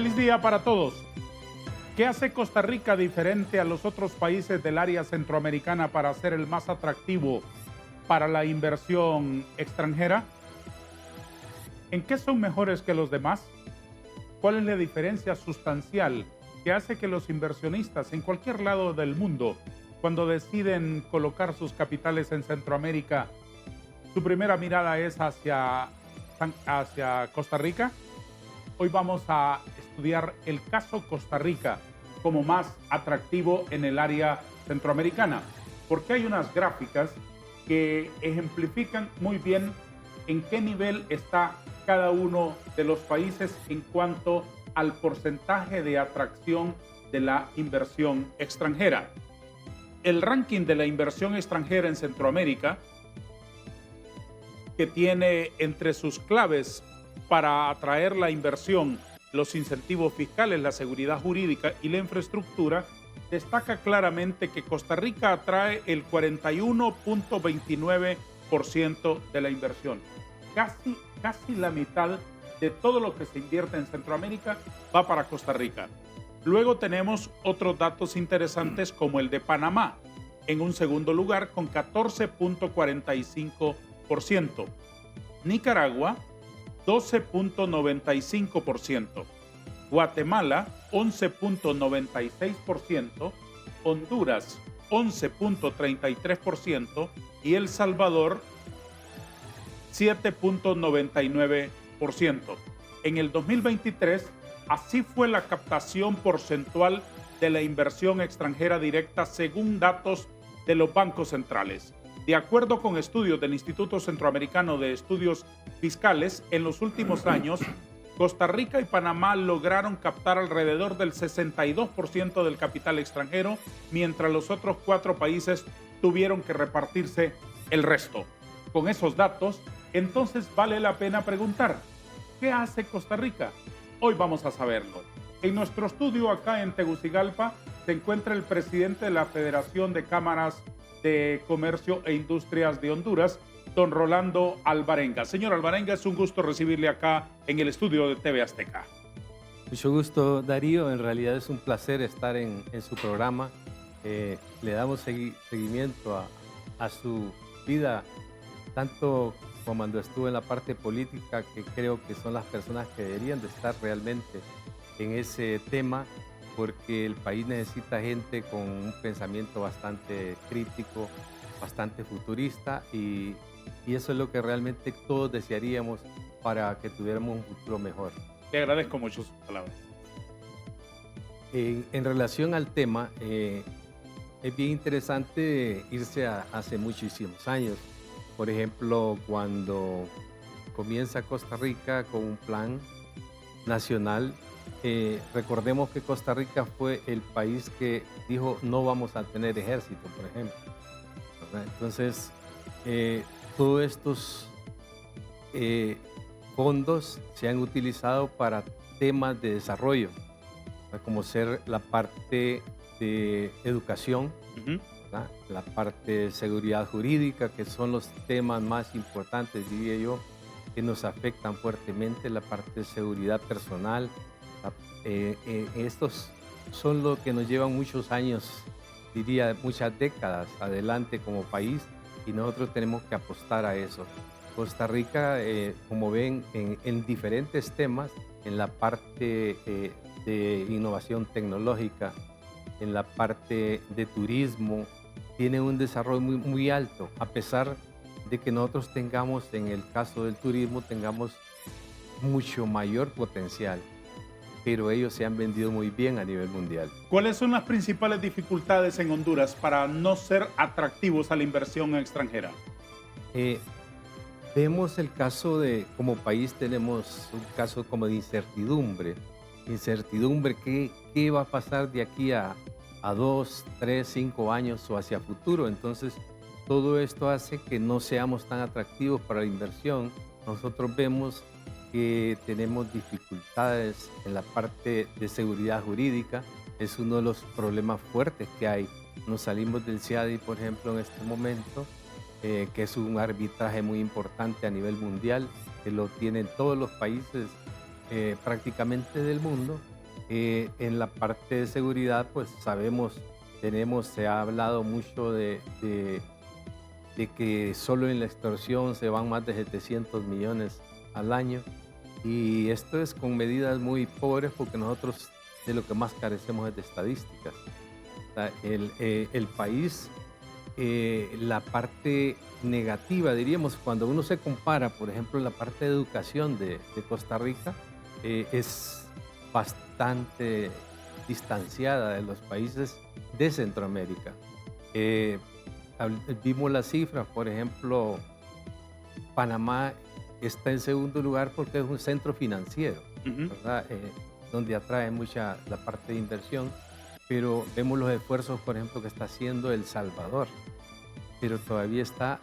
Feliz día para todos. ¿Qué hace Costa Rica diferente a los otros países del área centroamericana para ser el más atractivo para la inversión extranjera? ¿En qué son mejores que los demás? ¿Cuál es la diferencia sustancial que hace que los inversionistas en cualquier lado del mundo, cuando deciden colocar sus capitales en Centroamérica, su primera mirada es hacia Costa Rica? Hoy vamos a estudiar el caso Costa Rica como más atractivo en el área centroamericana, porque hay unas gráficas que ejemplifican muy bien en qué nivel está cada uno de los países en cuanto al porcentaje de atracción de la inversión extranjera. El ranking de la inversión extranjera en Centroamérica, que tiene entre sus claves para atraer la inversión los incentivos fiscales, la seguridad jurídica y la infraestructura, destaca claramente que Costa Rica atrae el 41.29% de la inversión. Casi la mitad de todo lo que se invierte en Centroamérica va para Costa Rica. Luego tenemos otros datos interesantes como el de Panamá, en un segundo lugar con 14.45%. Nicaragua, 12.95%. Guatemala, 11.96%. Honduras, 11.33%. Y El Salvador, 7.99%. En el 2023, así fue la captación porcentual de la inversión extranjera directa según datos de los bancos centrales. De acuerdo con estudios del Instituto Centroamericano de Estudios Fiscales, en los últimos años, Costa Rica y Panamá lograron captar alrededor del 62% del capital extranjero, mientras los otros 4 países tuvieron que repartirse el resto. Con esos datos, entonces vale la pena preguntar, ¿qué hace Costa Rica? Hoy vamos a saberlo. En nuestro estudio acá en Tegucigalpa se encuentra el presidente de la Federación de Cámaras de Comercio e Industrias de Honduras, don Rolando Alvarenga. Señor Alvarenga, es un gusto recibirle acá en el estudio de TV Azteca. Mucho gusto, Darío. En realidad es un placer estar en su programa. Le damos seguimiento a su vida, tanto como cuando estuvo en la parte política, que creo que son las personas que deberían de estar realmente en ese tema, porque el país necesita gente con un pensamiento bastante crítico, bastante futurista, y eso es lo que realmente todos desearíamos para que tuviéramos un futuro mejor. Le agradezco mucho sus palabras. En relación al tema, es bien interesante irse hace muchísimos años. Por ejemplo, cuando comienza Costa Rica con un plan nacional, recordemos que Costa Rica fue el país que dijo no vamos a tener ejército, por ejemplo, ¿verdad? Entonces, todos estos fondos se han utilizado para temas de desarrollo, ¿verdad? Como ser la parte de educación, ¿verdad? La parte de seguridad jurídica, que son los temas más importantes, diría yo, que nos afectan fuertemente, la parte de seguridad personal. Estos son lo que nos llevan muchos años, diría muchas décadas adelante como país, y nosotros tenemos que apostar a eso. Costa Rica, como ven, en diferentes temas, en la parte de innovación tecnológica, en la parte de turismo, tiene un desarrollo muy alto, a pesar de que nosotros tengamos, en el caso del turismo, tengamos mucho mayor potencial, pero ellos se han vendido muy bien a nivel mundial. ¿Cuáles son las principales dificultades en Honduras para no ser atractivos a la inversión extranjera? Vemos el caso de, como país tenemos un caso como de incertidumbre, ¿qué va a pasar de aquí a 2, 3, 5 años o hacia futuro? Entonces, todo esto hace que no seamos tan atractivos para la inversión. Nosotros vemos que tenemos dificultades en la parte de seguridad jurídica, es uno de los problemas fuertes que hay. Nos salimos del CIADI, por ejemplo, en este momento, que es un arbitraje muy importante a nivel mundial, que lo tienen todos los países prácticamente del mundo, En la parte de seguridad, pues sabemos, se ha hablado mucho de que solo en la extorsión se van más de 700 millones al año. Y esto es con medidas muy pobres porque nosotros de lo que más carecemos es de estadísticas. O sea, el país, la parte negativa, diríamos, cuando uno se compara, por ejemplo, la parte de educación de Costa Rica, es bastante distanciada de los países de Centroamérica. Eh, Vimos las cifras, por ejemplo, Panamá está en segundo lugar porque es un centro financiero, ¿verdad? Donde atrae mucha la parte de inversión, pero vemos los esfuerzos, por ejemplo, que está haciendo El Salvador, pero todavía está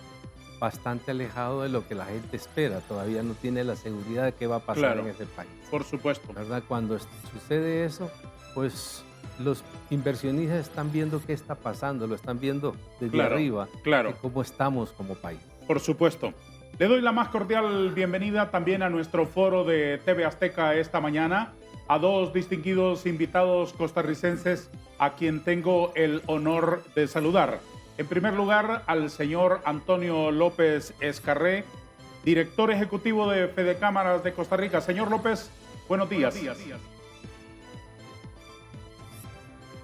bastante alejado de lo que la gente espera, todavía no tiene la seguridad de qué va a pasar en ese país. Por supuesto. ¿Verdad? Cuando sucede eso, pues los inversionistas están viendo qué está pasando, lo están viendo desde arriba, de cómo estamos como país. Por supuesto. Le doy la más cordial bienvenida también a nuestro foro de TV Azteca esta mañana a dos distinguidos invitados costarricenses a quien tengo el honor de saludar. En primer lugar, al señor Antonio López Escarré, director ejecutivo de Fedecámaras de Costa Rica. Señor López, buenos días.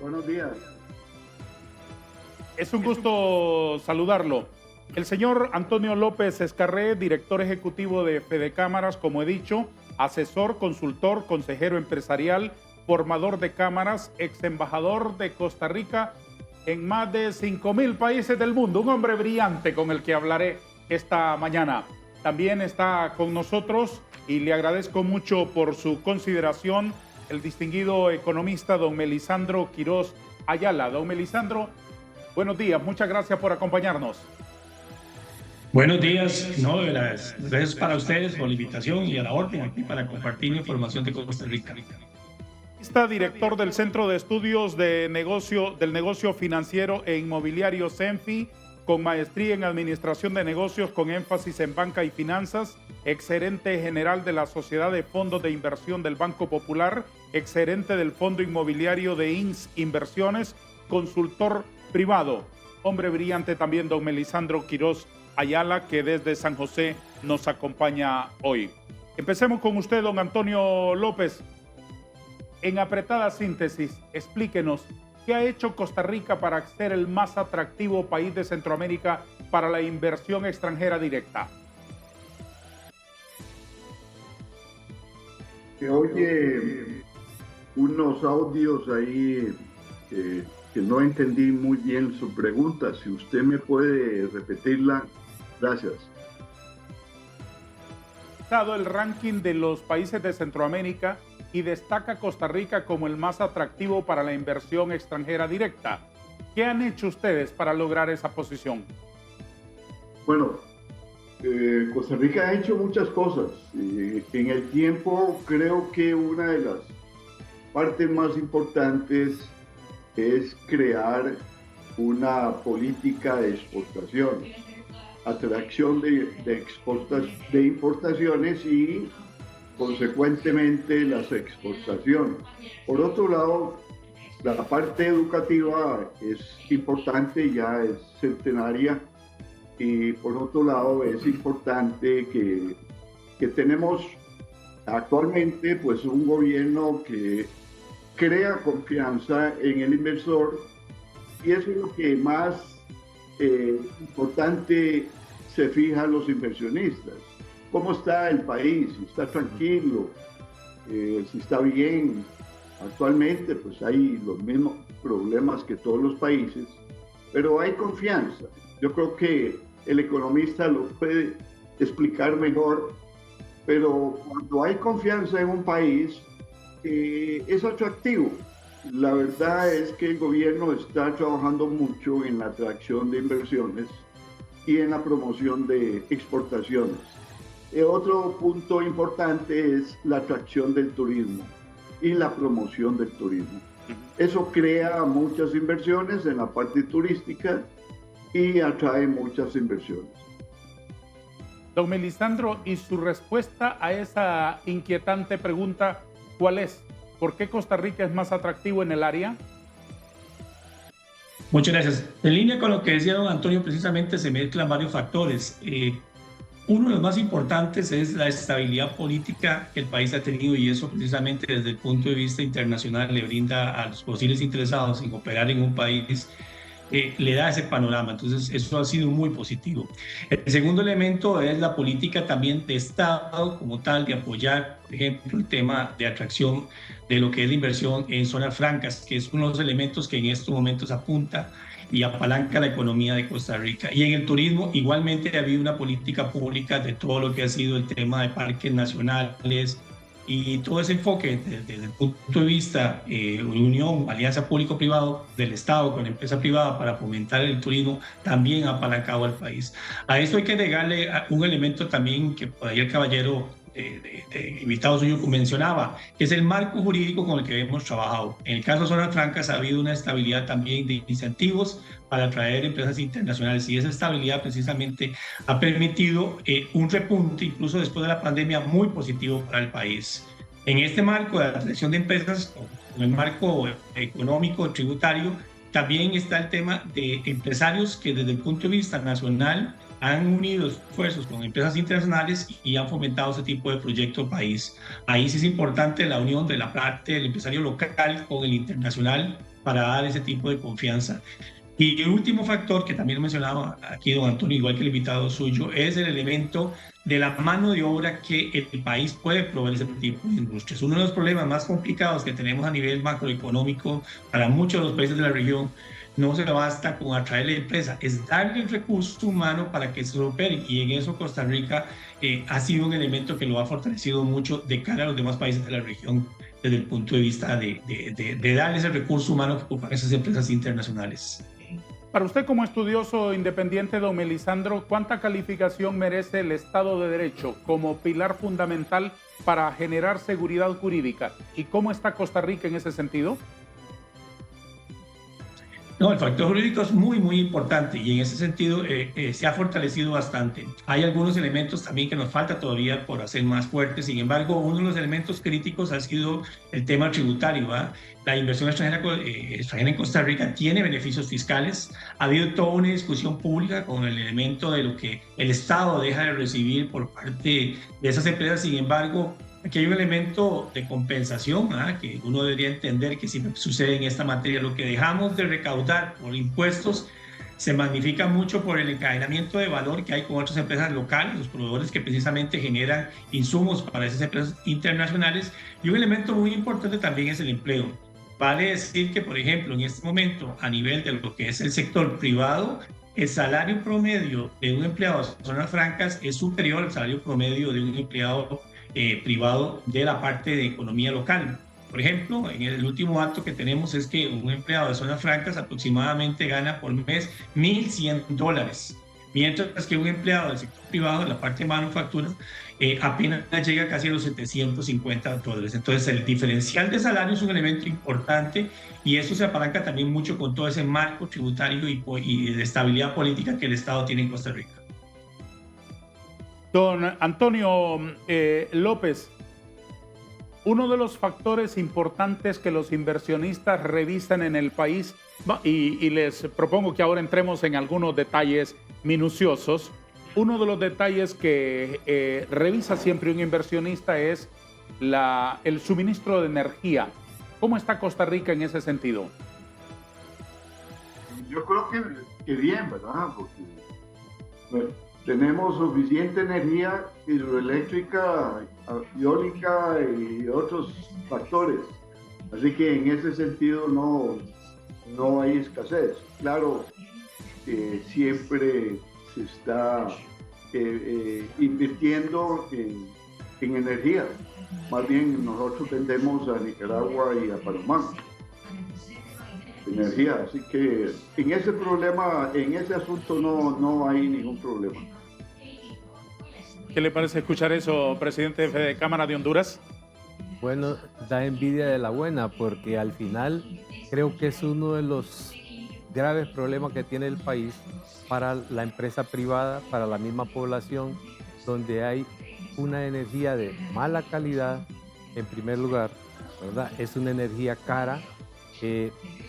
Buenos días. Es un gusto saludarlo. El señor Antonio López Escarré, director ejecutivo de Fedecámaras, como he dicho, asesor, consultor, consejero empresarial, formador de cámaras, ex embajador de Costa Rica en más de 5,000 países del mundo. Un hombre brillante con el que hablaré esta mañana. También está con nosotros y le agradezco mucho por su consideración el distinguido economista don Melisandro Quiroz Ayala. Don Melisandro, buenos días, muchas gracias por acompañarnos. Buenos días, gracias para ustedes por la invitación y a la orden aquí para compartir información de Costa Rica. Está director del Centro de Estudios del Negocio Financiero e Inmobiliario CENFI, con maestría en Administración de Negocios con énfasis en Banca y Finanzas, exgerente general de la Sociedad de Fondos de Inversión del Banco Popular, exgerente del Fondo Inmobiliario de INS Inversiones, consultor privado. Hombre brillante también don Melisandro Quiroz Ayala, que desde San José nos acompaña hoy. Empecemos con usted, don Antonio López. En apretada síntesis, explíquenos qué ha hecho Costa Rica para ser el más atractivo país de Centroamérica para la inversión extranjera directa. Se oye unos audios ahí que no entendí muy bien su pregunta. Si usted me puede repetirla, gracias. Dado el ranking de los países de Centroamérica y destaca Costa Rica como el más atractivo para la inversión extranjera directa. ¿Qué han hecho ustedes para lograr esa posición? Bueno, Costa Rica ha hecho muchas cosas. En el tiempo creo que una de las partes más importantes es crear una política de exportación, atracción de importaciones y consecuentemente las exportaciones. Por otro lado, la parte educativa es importante, ya es centenaria, y por otro lado es importante que tenemos actualmente pues un gobierno que crea confianza en el inversor, y eso es lo que más importante se fijan los inversionistas. ¿Cómo está el país? Si está tranquilo, si está bien. Actualmente pues hay los mismos problemas que todos los países, pero hay confianza. Yo creo que el economista lo puede explicar mejor, pero cuando hay confianza en un país, es atractivo. La verdad es que el gobierno está trabajando mucho en la atracción de inversiones y en la promoción de exportaciones. Otro punto importante es la atracción del turismo y la promoción del turismo. Eso crea muchas inversiones en la parte turística y atrae muchas inversiones. Don Melisandro, y su respuesta a esa inquietante pregunta, ¿cuál es? ¿Por qué Costa Rica es más atractivo en el área? Muchas gracias. En línea con lo que decía don Antonio, precisamente se mezclan varios factores. Uno de los más importantes es la estabilidad política que el país ha tenido, y eso precisamente desde el punto de vista internacional le brinda a los posibles interesados en operar en un país, le da ese panorama. Entonces eso ha sido muy positivo. El segundo elemento es la política también de Estado como tal, de apoyar, por ejemplo, el tema de atracción de lo que es la inversión en zonas francas, que es uno de los elementos que en estos momentos apunta y apalanca la economía de Costa Rica. Y en el turismo igualmente ha habido una política pública de todo lo que ha sido el tema de parques nacionales y todo ese enfoque desde el punto de vista unión, alianza público-privado del Estado con la empresa privada para fomentar el turismo, también ha apalancado al país. A esto hay que agregarle un elemento también que por ahí el caballero de invitado suyo mencionaba, que es el marco jurídico con el que hemos trabajado. En el caso de Zonas Francas ha habido una estabilidad también de incentivos para atraer empresas internacionales, y esa estabilidad precisamente ha permitido un repunte, incluso después de la pandemia, muy positivo para el país. En este marco de atracción de empresas, en el marco económico, tributario, también está el tema de empresarios que desde el punto de vista nacional han unido esfuerzos con empresas internacionales y han fomentado ese tipo de proyecto país. Ahí sí es importante la unión de la parte del empresario local con el internacional para dar ese tipo de confianza. Y el último factor que también mencionaba aquí don Antonio, igual que el invitado suyo, es el elemento de la mano de obra que el país puede proveer ese tipo de industrias. Uno de los problemas más complicados que tenemos a nivel macroeconómico para muchos de los países de la región no se basta con atraer la empresa, es darle el recurso humano para que se opere, y en eso Costa Rica ha sido un elemento que lo ha fortalecido mucho de cara a los demás países de la región desde el punto de vista de darles el recurso humano que ocupan esas empresas internacionales. Para usted como estudioso independiente, don Melisandro, ¿cuánta calificación merece el Estado de Derecho como pilar fundamental para generar seguridad jurídica? ¿Y cómo está Costa Rica en ese sentido? No, el factor jurídico es muy, muy importante, y en ese sentido se ha fortalecido bastante. Hay algunos elementos también que nos falta todavía por hacer más fuertes. Sin embargo, uno de los elementos críticos ha sido el tema tributario, ¿verdad? La inversión extranjera en Costa Rica tiene beneficios fiscales. Ha habido toda una discusión pública con el elemento de lo que el Estado deja de recibir por parte de esas empresas. Sin embargo, aquí hay un elemento de compensación, que uno debería entender que siempre sucede en esta materia. Lo que dejamos de recaudar por impuestos se magnifica mucho por el encadenamiento de valor que hay con otras empresas locales, los proveedores que precisamente generan insumos para esas empresas internacionales. Y un elemento muy importante también es el empleo. Vale decir que, por ejemplo, en este momento, a nivel de lo que es el sector privado, el salario promedio de un empleado de zonas francas es superior al salario promedio de un empleado privado de la parte de economía local. Por ejemplo, en el último dato que tenemos es que un empleado de zonas francas aproximadamente gana por mes $1,100, mientras que un empleado del sector privado, de la parte de manufactura, apenas llega casi a los $750. Entonces, el diferencial de salario es un elemento importante, y eso se apalanca también mucho con todo ese marco tributario y de estabilidad política que el Estado tiene en Costa Rica. Don Antonio López, uno de los factores importantes que los inversionistas revisan en el país, y les propongo que ahora entremos en algunos detalles minuciosos. Uno de los detalles que revisa siempre un inversionista es el suministro de energía. ¿Cómo está Costa Rica en ese sentido? Yo creo que bien, ¿verdad? Porque, bueno, tenemos suficiente energía hidroeléctrica, eólica y otros factores. Así que en ese sentido no hay escasez. Claro que siempre se está invirtiendo en energía. Más bien nosotros vendemos a Nicaragua y a Panamá energía. Así que en ese asunto no hay ningún problema. ¿Qué le parece escuchar eso, presidente de Cámara de Honduras? Bueno, da envidia de la buena, porque al final creo que es uno de los graves problemas que tiene el país para la empresa privada, para la misma población, donde hay una energía de mala calidad, en primer lugar, ¿verdad? Es una energía cara.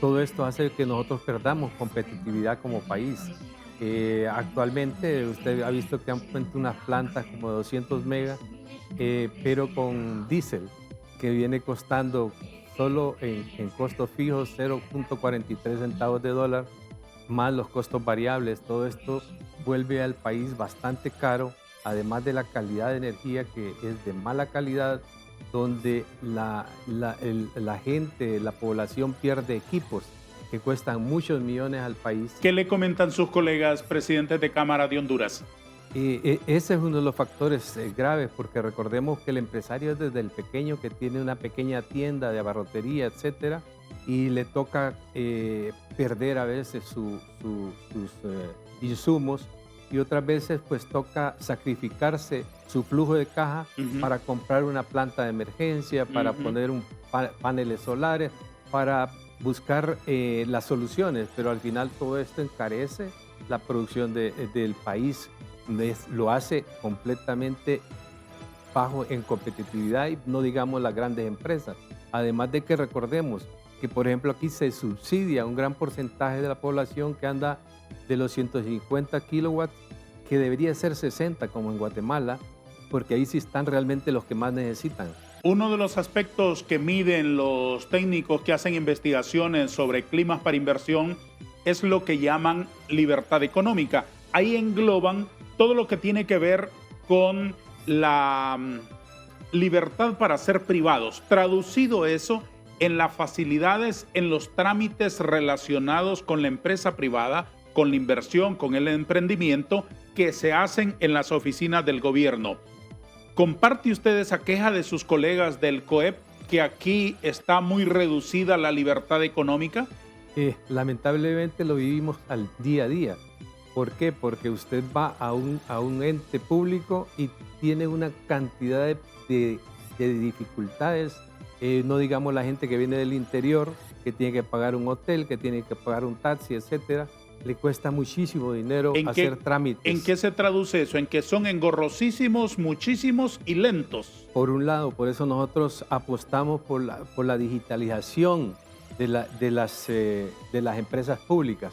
Todo esto hace que nosotros perdamos competitividad como país. Actualmente usted ha visto que han puesto unas plantas como de 200 megas, pero con diésel, que viene costando solo en costos fijos 0.43 centavos de dólar, más los costos variables. Todo esto vuelve al país bastante caro, además de la calidad de energía que es de mala calidad, donde la gente, la población pierde equipos que cuestan muchos millones al país. ¿Qué le comentan sus colegas presidentes de Cámara de Honduras? Ese es uno de los factores graves, porque recordemos que el empresario es desde el pequeño que tiene una pequeña tienda de abarrotería, etcétera, y le toca perder a veces sus insumos, y otras veces pues toca sacrificarse su flujo de caja para comprar una planta de emergencia, para poner paneles solares, para buscar las soluciones, pero al final todo esto encarece la producción del país, lo hace completamente bajo en competitividad, y no digamos las grandes empresas. Además de que recordemos que, por ejemplo, aquí se subsidia un gran porcentaje de la población que anda de los 150 kilowatts, que debería ser 60 como en Guatemala, porque ahí sí están realmente los que más necesitan. Uno de los aspectos que miden los técnicos que hacen investigaciones sobre climas para inversión es lo que llaman libertad económica. Ahí engloban todo lo que tiene que ver con la libertad para ser privados. Traducido eso en las facilidades, en los trámites relacionados con la empresa privada, con la inversión, con el emprendimiento que se hacen en las oficinas del gobierno. ¿Comparte usted esa queja de sus colegas del COEP, que aquí está muy reducida la libertad económica? Lamentablemente lo vivimos al día a día. ¿Por qué? Porque usted va a un ente público y tiene una cantidad de dificultades. No digamos la gente que viene del interior, que tiene que pagar un hotel, que tiene que pagar un taxi, etcétera. Le cuesta muchísimo dinero hacer trámites. ¿En qué se traduce eso? En que son engorrosísimos, muchísimos y lentos. Por un lado, por eso nosotros apostamos por la digitalización de las empresas públicas,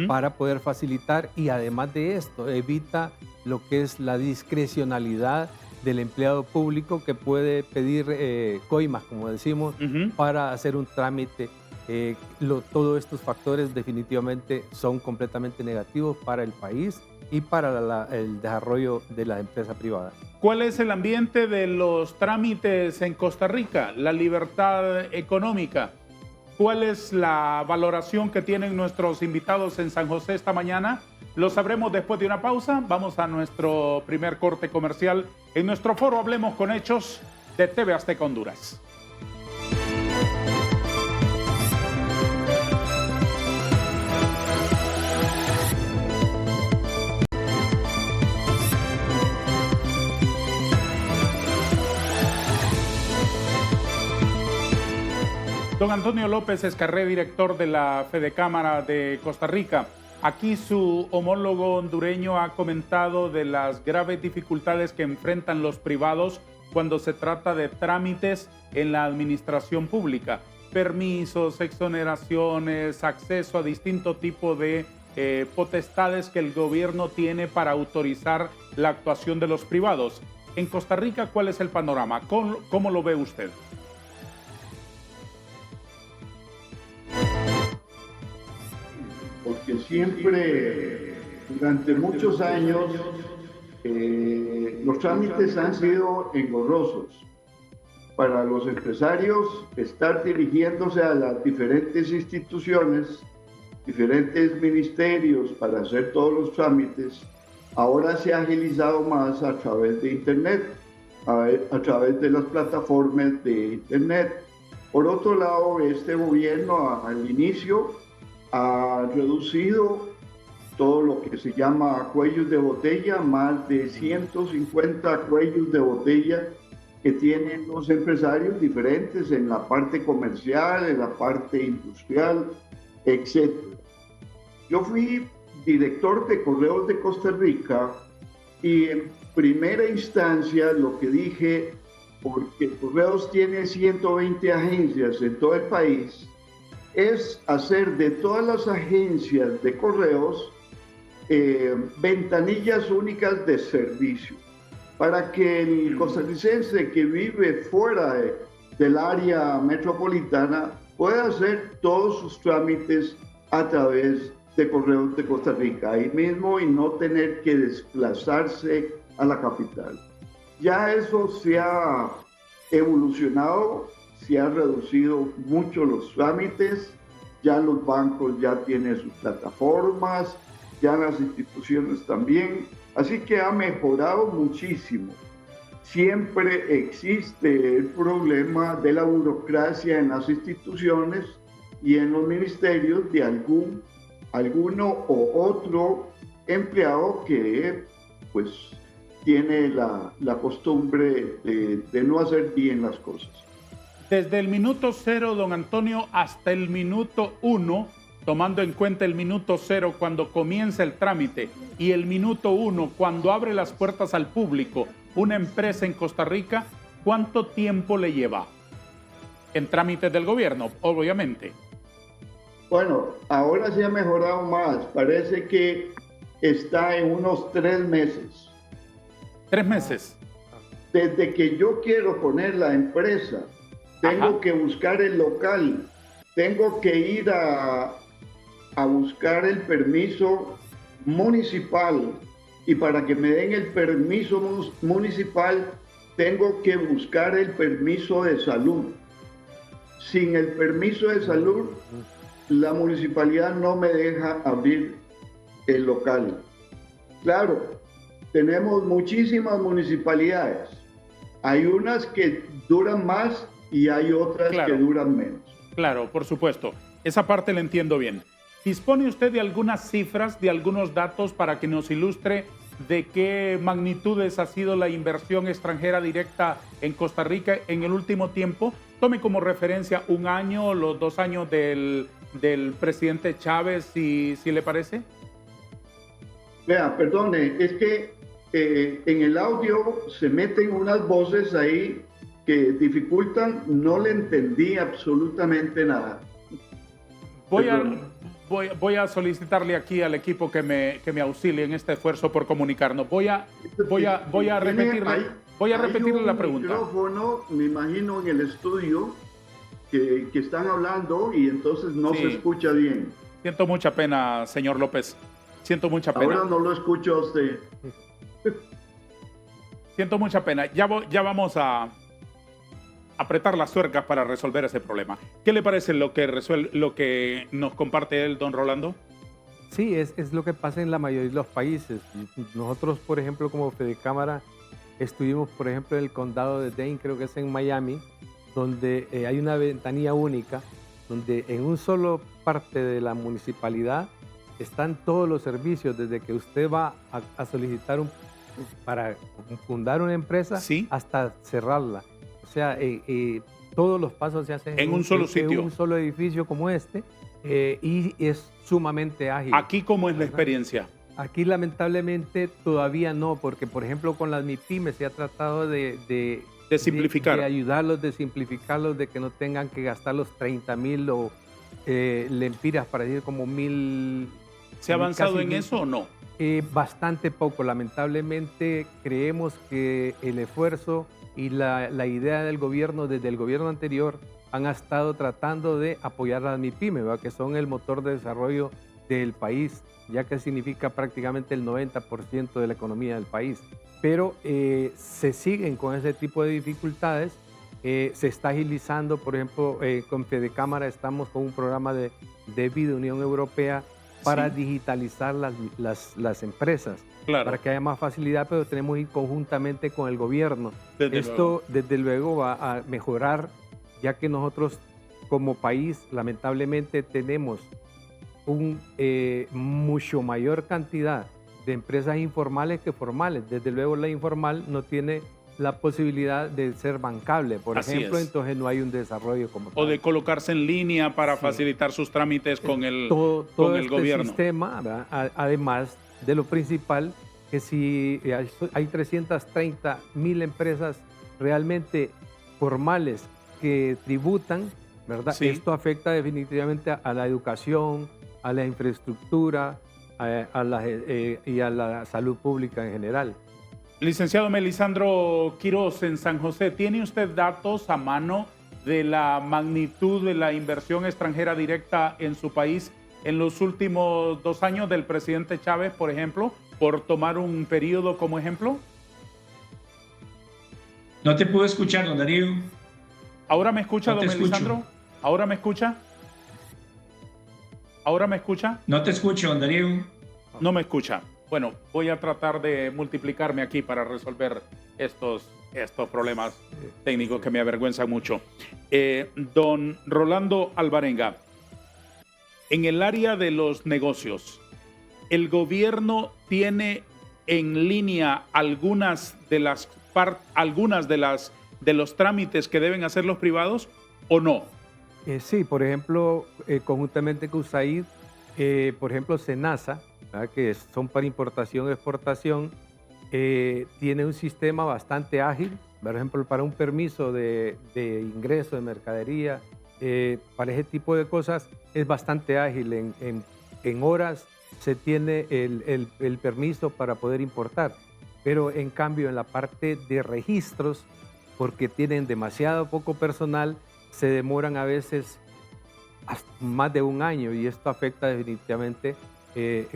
para poder facilitar, y además de esto evita lo que es la discrecionalidad del empleado público, que puede pedir coimas, como decimos, para hacer un trámite. Todos estos factores definitivamente son completamente negativos para el país y para el desarrollo de la empresa privada. ¿Cuál es el ambiente de los trámites en Costa Rica? La libertad económica. ¿Cuál es la valoración que tienen nuestros invitados en San José esta mañana? Lo sabremos después de una pausa. Vamos a nuestro primer corte comercial en nuestro foro Hablemos con Hechos de TV Azteca Honduras. Don Antonio López Escarré, director de la Fedecámara de Costa Rica. Aquí su homólogo hondureño ha comentado de las graves dificultades que enfrentan los privados cuando se trata de trámites en la administración pública. Permisos, exoneraciones, acceso a distinto tipo de potestades que el gobierno tiene para autorizar la actuación de los privados. En Costa Rica, ¿cuál es el panorama? ¿Cómo lo ve usted? Porque siempre, durante muchos años, los trámites han sido engorrosos. Para los empresarios, estar dirigiéndose a las diferentes instituciones, diferentes ministerios para hacer todos los trámites, ahora se ha agilizado más a través de Internet, a través de las plataformas de Internet. Por otro lado, este gobierno al inicio ha reducido todo lo que se llama cuellos de botella, más de 150 cuellos de botella que tienen los empresarios diferentes en la parte comercial, en la parte industrial, etc. Yo fui director de Correos de Costa Rica y en primera instancia lo que dije porque Correos tiene 120 agencias en todo el país, es hacer de todas las agencias de correos ventanillas únicas de servicio, para que el costarricense que vive fuera del área metropolitana pueda hacer todos sus trámites a través de Correos de Costa Rica, ahí mismo, y no tener que desplazarse a la capital. Ya eso se ha evolucionado, se han reducido mucho los trámites, ya los bancos ya tienen sus plataformas, ya las instituciones también, así que ha mejorado muchísimo. Siempre existe el problema de la burocracia en las instituciones y en los ministerios de alguno o otro empleado que pues tiene la costumbre de no hacer bien las cosas. Desde el minuto 0, don Antonio, hasta el minuto 1, tomando en cuenta el minuto 0 cuando comienza el trámite y el minuto 1 cuando abre las puertas al público, una empresa en Costa Rica, ¿cuánto tiempo le lleva? En trámites del gobierno, obviamente. Bueno, ahora se ha mejorado más. Parece que está en unos 3 meses. 3 meses. Desde que yo quiero poner la empresa, tengo que buscar el local, tengo que ir a buscar el permiso municipal, y para que me den el permiso municipal tengo que buscar el permiso de salud. Sin el permiso de salud, la municipalidad no me deja abrir el local. Claro, tenemos muchísimas municipalidades. Hay unas que duran más y hay otras que duran menos. Claro, por supuesto. Esa parte la entiendo bien. ¿Dispone usted de algunas cifras, de algunos datos para que nos ilustre de qué magnitudes ha sido la inversión extranjera directa en Costa Rica en el último tiempo? Tome como referencia un año, los 2 años del presidente Chávez, si le parece. Vea, perdone, es que en el audio se meten unas voces ahí que dificultan, no le entendí absolutamente nada. Voy a solicitarle aquí al equipo que me auxilie en este esfuerzo por comunicarnos. Voy a repetirle la pregunta. Hay un micrófono, me imagino, en el estudio que están hablando y entonces no se escucha bien. Siento mucha pena, señor López. Siento mucha pena. Ahora no lo escucho a usted. Siento mucha pena. Ya vamos a apretar las tuercas para resolver ese problema. ¿Qué le parece lo que nos comparte él, don Rolando? Sí, es lo que pasa en la mayoría de los países. Nosotros, por ejemplo, como Fedecámara, estuvimos, por ejemplo, en el condado de Dane, creo que es en Miami, donde hay una ventanilla única, donde en un solo parte de la municipalidad están todos los servicios, desde que usted va a solicitar para fundar una empresa hasta cerrarla. O sea, todos los pasos se hacen en un solo sitio, en un solo edificio como este, y es sumamente ágil. ¿Aquí cómo es la experiencia? Aquí lamentablemente todavía no, porque por ejemplo con las MIPYMES se ha tratado de simplificar. De ayudarlos, de simplificarlos, de que no tengan que gastar los 30,000 o lempiras para decir como 1,000. ¿Se ha avanzado en eso o no? Bastante poco. Lamentablemente creemos que el esfuerzo y la idea del gobierno, desde el gobierno anterior, han estado tratando de apoyar a las MIPYMES, ¿verdad? Que son el motor de desarrollo del país, ya que significa prácticamente el 90% de la economía del país. Pero se siguen con ese tipo de dificultades. Se está agilizando, por ejemplo, con Fedecámara estamos con un programa de Unión Europea para digitalizar las empresas, para que haya más facilidad, pero tenemos que ir conjuntamente con el gobierno. Esto, desde luego, va a mejorar, ya que nosotros como país, lamentablemente, tenemos mucho mayor cantidad de empresas informales que formales. Desde luego, la informal no tiene la posibilidad de ser bancable, por ejemplo, entonces no hay un desarrollo como tal. O de colocarse en línea para facilitar sus trámites con el gobierno. Sistema, ¿verdad? Además de lo principal, que si hay 330,000 empresas realmente formales que tributan, ¿verdad? Sí. Esto afecta definitivamente a la educación, a la infraestructura, y a la salud pública en general. Licenciado Melisandro Quiroz, en San José, ¿tiene usted datos a mano de la magnitud de la inversión extranjera directa en su país en los últimos 2 años del presidente Chávez, por ejemplo, por tomar un periodo como ejemplo? No te puedo escuchar, don Darío. ¿Ahora me escucha, No don te escucho. Melisandro? ¿Ahora me escucha? ¿Ahora me escucha? No te escucho, don Darío. No me escucha. Bueno, voy a tratar de multiplicarme aquí para resolver estos problemas técnicos que me avergüenzan mucho. Don Rolando Alvarenga, en el área de los negocios, ¿el gobierno tiene en línea algunas de los trámites que deben hacer los privados o no? Sí, por ejemplo, conjuntamente con USAID, por ejemplo, SENASA, ¿verdad? Que son para importación y exportación, tiene un sistema bastante ágil, por ejemplo, para un permiso de ingreso de mercadería, para ese tipo de cosas es bastante ágil. En horas se tiene el permiso para poder importar, pero en cambio en la parte de registros, porque tienen demasiado poco personal, se demoran a veces hasta más de un año y esto afecta definitivamente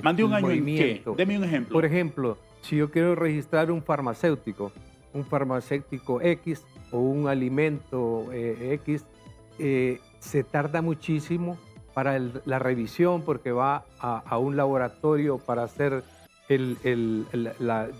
¿Más de un el año en qué? movimiento. Deme un ejemplo. Por ejemplo, si yo quiero registrar un farmacéutico X o un alimento X, se tarda muchísimo para la revisión porque va a un laboratorio para hacer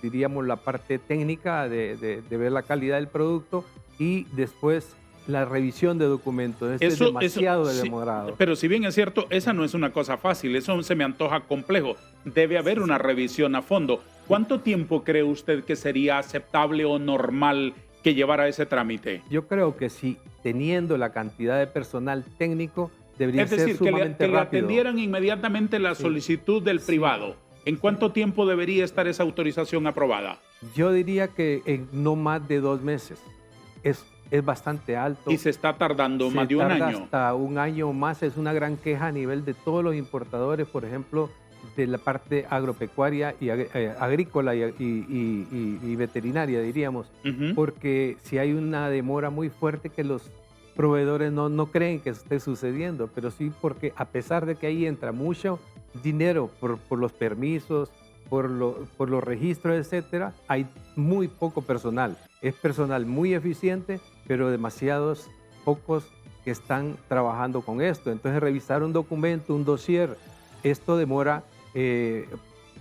diríamos, la parte técnica de ver la calidad del producto y después la revisión de documentos. Es demasiado demorado. Pero si bien es cierto, esa no es una cosa fácil, eso se me antoja complejo. Debe haber una revisión a fondo. ¿Cuánto tiempo cree usted que sería aceptable o normal que llevara ese trámite? Yo creo que si teniendo la cantidad de personal técnico, debería ser decir, sumamente que le rápido. atendieran inmediatamente la solicitud del privado. ¿En cuánto tiempo debería estar esa autorización aprobada? Yo diría que en no más de 2 meses. Es bastante alto. Y se está tardando más de un año. Hasta un año más. Es una gran queja a nivel de todos los importadores, por ejemplo, de la parte agropecuaria y agrícola y veterinaria, diríamos, porque si hay una demora muy fuerte que los proveedores no creen que esté sucediendo, pero sí porque a pesar de que ahí entra mucho dinero por los permisos, por los registros, etcétera, hay muy poco personal. Es personal muy eficiente, pero demasiados pocos que están trabajando con esto. Entonces, revisar un documento, un dossier, esto demora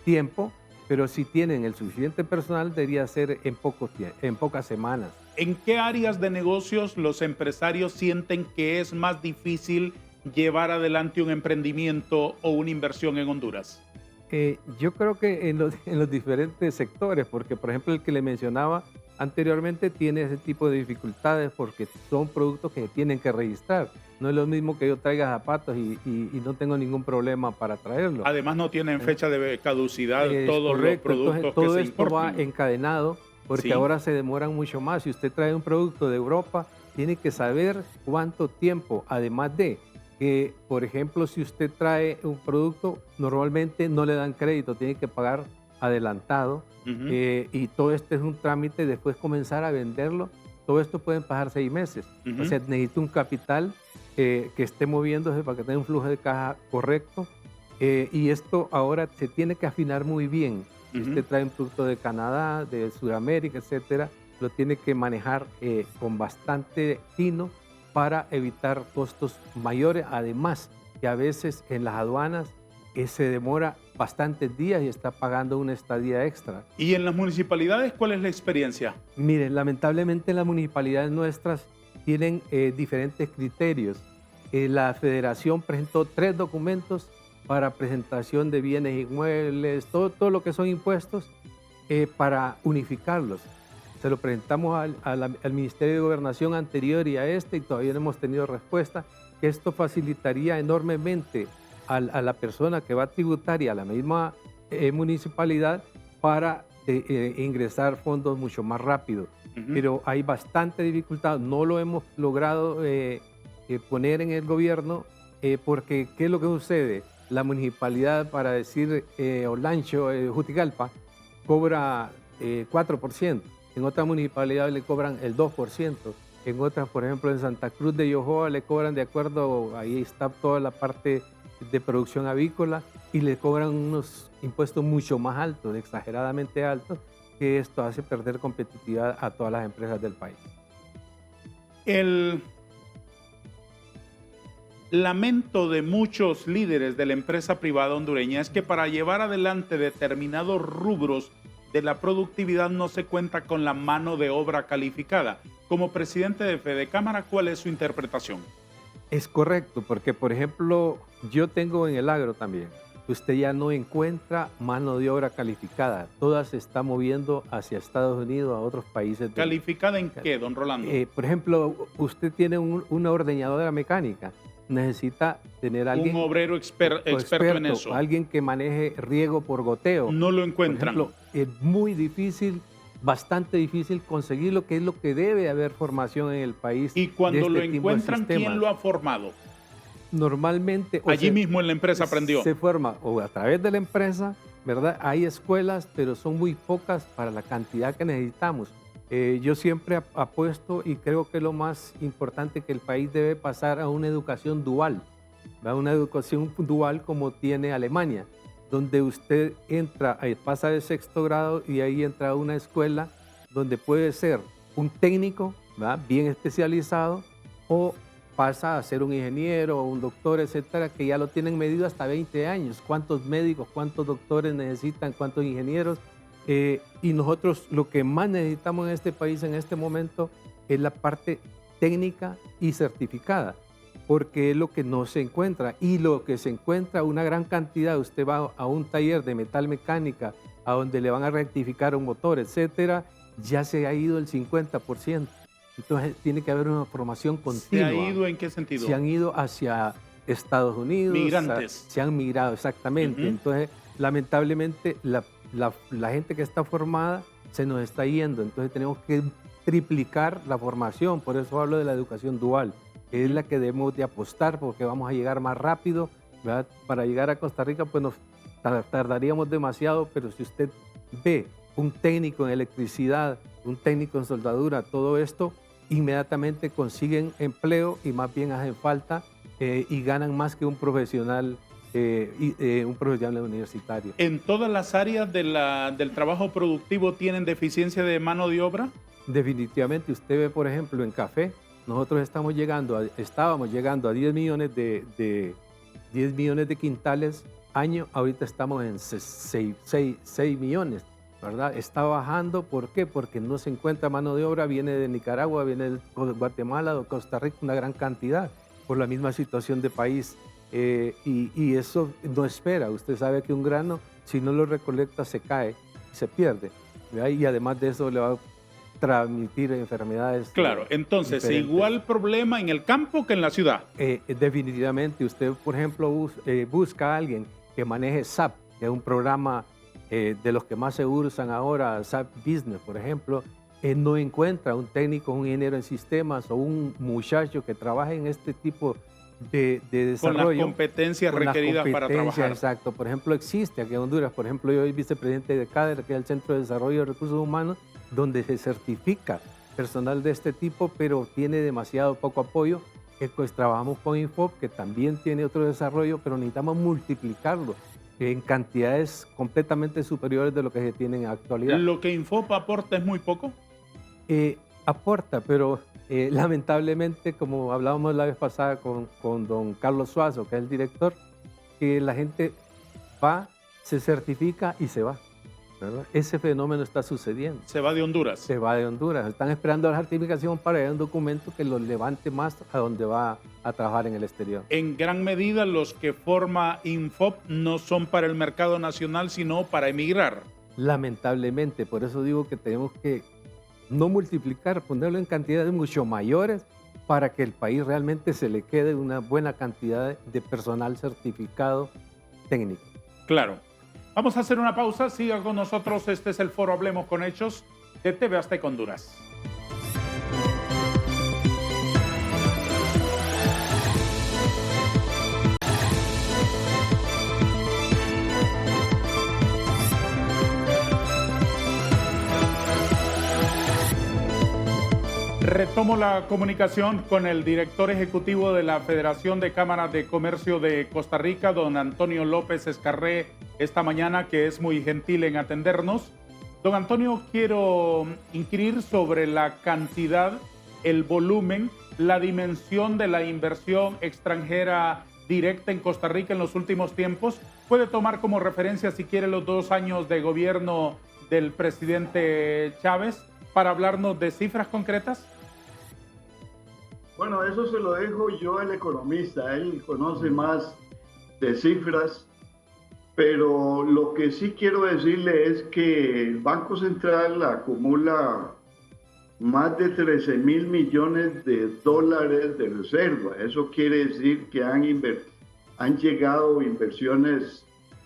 tiempo, pero si tienen el suficiente personal, debería ser en pocas semanas. ¿En qué áreas de negocios los empresarios sienten que es más difícil llevar adelante un emprendimiento o una inversión en Honduras? Yo creo que en los diferentes sectores, porque por ejemplo el que le mencionaba anteriormente tiene ese tipo de dificultades porque son productos que tienen que registrar. No es lo mismo que yo traiga zapatos y no tengo ningún problema para traerlo. Además no tienen fecha de caducidad todos los productos. Entonces, todo que se esto va importan. encadenado porque ahora se demoran mucho más. Si usted trae un producto de Europa, tiene que saber cuánto tiempo, además de que, por ejemplo, si usted trae un producto, normalmente no le dan crédito, tiene que pagar adelantado. Y todo esto es un trámite, después comenzar a venderlo. Todo esto pueden pasar 6 meses. O sea, necesita un capital que esté moviéndose para que tenga un flujo de caja correcto. Y esto ahora se tiene que afinar muy bien. Si usted trae un producto de Canadá, de Sudamérica, etcétera, lo tiene que manejar con bastante tino para evitar costos mayores. Además, que a veces en las aduanas se demora bastantes días y está pagando una estadía extra. ¿Y en las municipalidades cuál es la experiencia? Miren, lamentablemente las municipalidades nuestras tienen diferentes criterios. La federación presentó 3 documentos para presentación de bienes inmuebles, todo lo que son impuestos, para unificarlos. Se lo presentamos al Ministerio de Gobernación anterior y a y todavía no hemos tenido respuesta. Esto facilitaría enormemente a la persona que va a tributar y a la misma municipalidad para ingresar fondos mucho más rápido. Ujú. Pero hay bastante dificultad, no lo hemos logrado poner en el gobierno, porque ¿qué es lo que sucede? La municipalidad, para decir Olancho, Jutigalpa, cobra 4%, en otras municipalidades le cobran el 2%, en otras, por ejemplo, en Santa Cruz de Yojoa le cobran de acuerdo, ahí está toda la parte de producción avícola, y le cobran unos impuestos mucho más altos, exageradamente altos, que esto hace perder competitividad a todas las empresas del país. El lamento de muchos líderes de la empresa privada hondureña es que para llevar adelante determinados rubros de la productividad no se cuenta con la mano de obra calificada. Como presidente de Fedecámara, ¿cuál es su interpretación? Es correcto, porque por ejemplo, yo tengo en el agro también, usted ya no encuentra mano de obra calificada, toda se está moviendo hacia Estados Unidos, a otros países. ¿Calificada en qué, don Rolando? Por ejemplo, usted tiene una ordeñadora mecánica, necesita tener alguien, un obrero experto en eso. alguien que maneje riego por goteo. No lo encuentran. Por ejemplo, es muy difícil, bastante difícil conseguir lo que es lo que debe haber formación en el país. Y cuando lo tipo de encuentran, ¿quién sistemas. lo ha formado? Normalmente Allí mismo en la empresa aprendió. Se forma o a través de la empresa, ¿verdad? Hay escuelas, pero son muy pocas para la cantidad que necesitamos. Yo siempre apuesto y creo que lo más importante que el país debe pasar a una educación dual, ¿verdad? Una educación dual como tiene Alemania, donde usted entra, pasa de sexto grado y ahí entra a una escuela donde puede ser un técnico, ¿verdad? Bien especializado, o pasa a ser un ingeniero o un doctor, etcétera, que ya lo tienen medido hasta 20 años. ¿Cuántos médicos, cuántos doctores necesitan, cuántos ingenieros? Y nosotros lo que más necesitamos en este país en este momento es la parte técnica y certificada, porque es lo que no se encuentra. Y lo que se encuentra, una gran cantidad, usted va a un taller de metal mecánica, a donde le van a rectificar un motor, etcétera, ya se ha ido el 50%. Entonces tiene que haber una formación continua. ¿Se ha ido en qué sentido? Se han ido hacia Estados Unidos. Migrantes. Se han migrado, exactamente. Entonces, lamentablemente, la gente que está formada se nos está yendo. Entonces tenemos que triplicar la formación. Por eso hablo de la educación dual, que es la que debemos de apostar, porque vamos a llegar más rápido, ¿verdad? Para llegar a Costa Rica, pues nos tardaríamos demasiado, pero si usted ve un técnico en electricidad, un técnico en soldadura, todo esto, inmediatamente consiguen empleo y más bien hacen falta y ganan más que un profesional universitario. ¿En todas las áreas del trabajo productivo tienen deficiencia de mano de obra? Definitivamente, usted ve, por ejemplo, en café, nosotros estábamos llegando a 10 millones de 10 millones de quintales año, ahorita estamos en 6 millones. ¿Verdad? Está bajando, ¿por qué? Porque no se encuentra mano de obra, viene de Nicaragua, viene de Guatemala, de Costa Rica, una gran cantidad, por la misma situación de país. Y eso no espera. Usted sabe que un grano, si no lo recolecta, se cae, se pierde, ¿verdad? Y además de eso le va a transmitir enfermedades. Claro, entonces, diferentes. igual problema en el campo que en la ciudad. Definitivamente, usted, por ejemplo, busca a alguien que maneje SAP, que es un programa de los que más se usan ahora, SAP Business, por ejemplo, no encuentra un técnico, un ingeniero en sistemas o un muchacho que trabaje en este tipo de desarrollo. Con las competencias requeridas para trabajar. Exacto. Por ejemplo, existe aquí en Honduras, por ejemplo, yo soy vicepresidente de CADER, que es el Centro de Desarrollo de Recursos Humanos, donde se certifica personal de este tipo, pero tiene demasiado poco apoyo. Pues trabajamos con Infop, que también tiene otro desarrollo, pero necesitamos multiplicarlo en cantidades completamente superiores de lo que se tiene en la actualidad. ¿Lo que Infop aporta es muy poco? Aporta, pero lamentablemente, como hablábamos la vez pasada con don Carlos Suazo, que es el director, que la gente va, se certifica y se va, ¿verdad? Ese fenómeno está sucediendo. Se va de Honduras. Se va de Honduras. Están esperando la certificación para ir a un documento que los levante más a donde va a trabajar en el exterior. En gran medida, los que forma Infop no son para el mercado nacional, sino para emigrar. Lamentablemente, por eso digo que tenemos que no multiplicar, ponerlo en cantidades mucho mayores para que el país realmente se le quede una buena cantidad de personal certificado técnico. Claro. Vamos a hacer una pausa, siga con nosotros, este es el foro Hablemos con Hechos de TV Azteca Honduras. Retomo la comunicación con el director ejecutivo de la Federación de Cámaras de Comercio de Costa Rica, don Antonio López Escarré, esta mañana, que es muy gentil en atendernos. Don Antonio, quiero inquirir sobre la cantidad, el volumen, la dimensión de la inversión extranjera directa en Costa Rica en los últimos tiempos. Puede tomar como referencia, si quiere, los 2 años de gobierno del presidente Chávez para hablarnos de cifras concretas. Bueno, eso se lo dejo yo al economista, él conoce más de cifras, pero lo que sí quiero decirle es que el Banco Central acumula más de 13 mil millones de dólares de reserva. Eso quiere decir que han llegado inversiones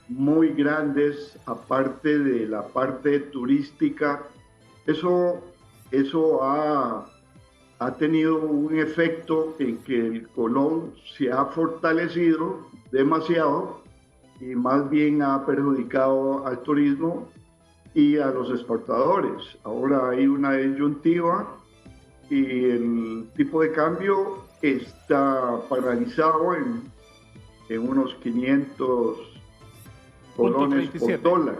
muy grandes, aparte de la parte turística. Eso ha tenido un efecto en que el colón se ha fortalecido demasiado y más bien ha perjudicado al turismo y a los exportadores. Ahora hay una disyuntiva y el tipo de cambio está paralizado en unos 500 colones por dólar.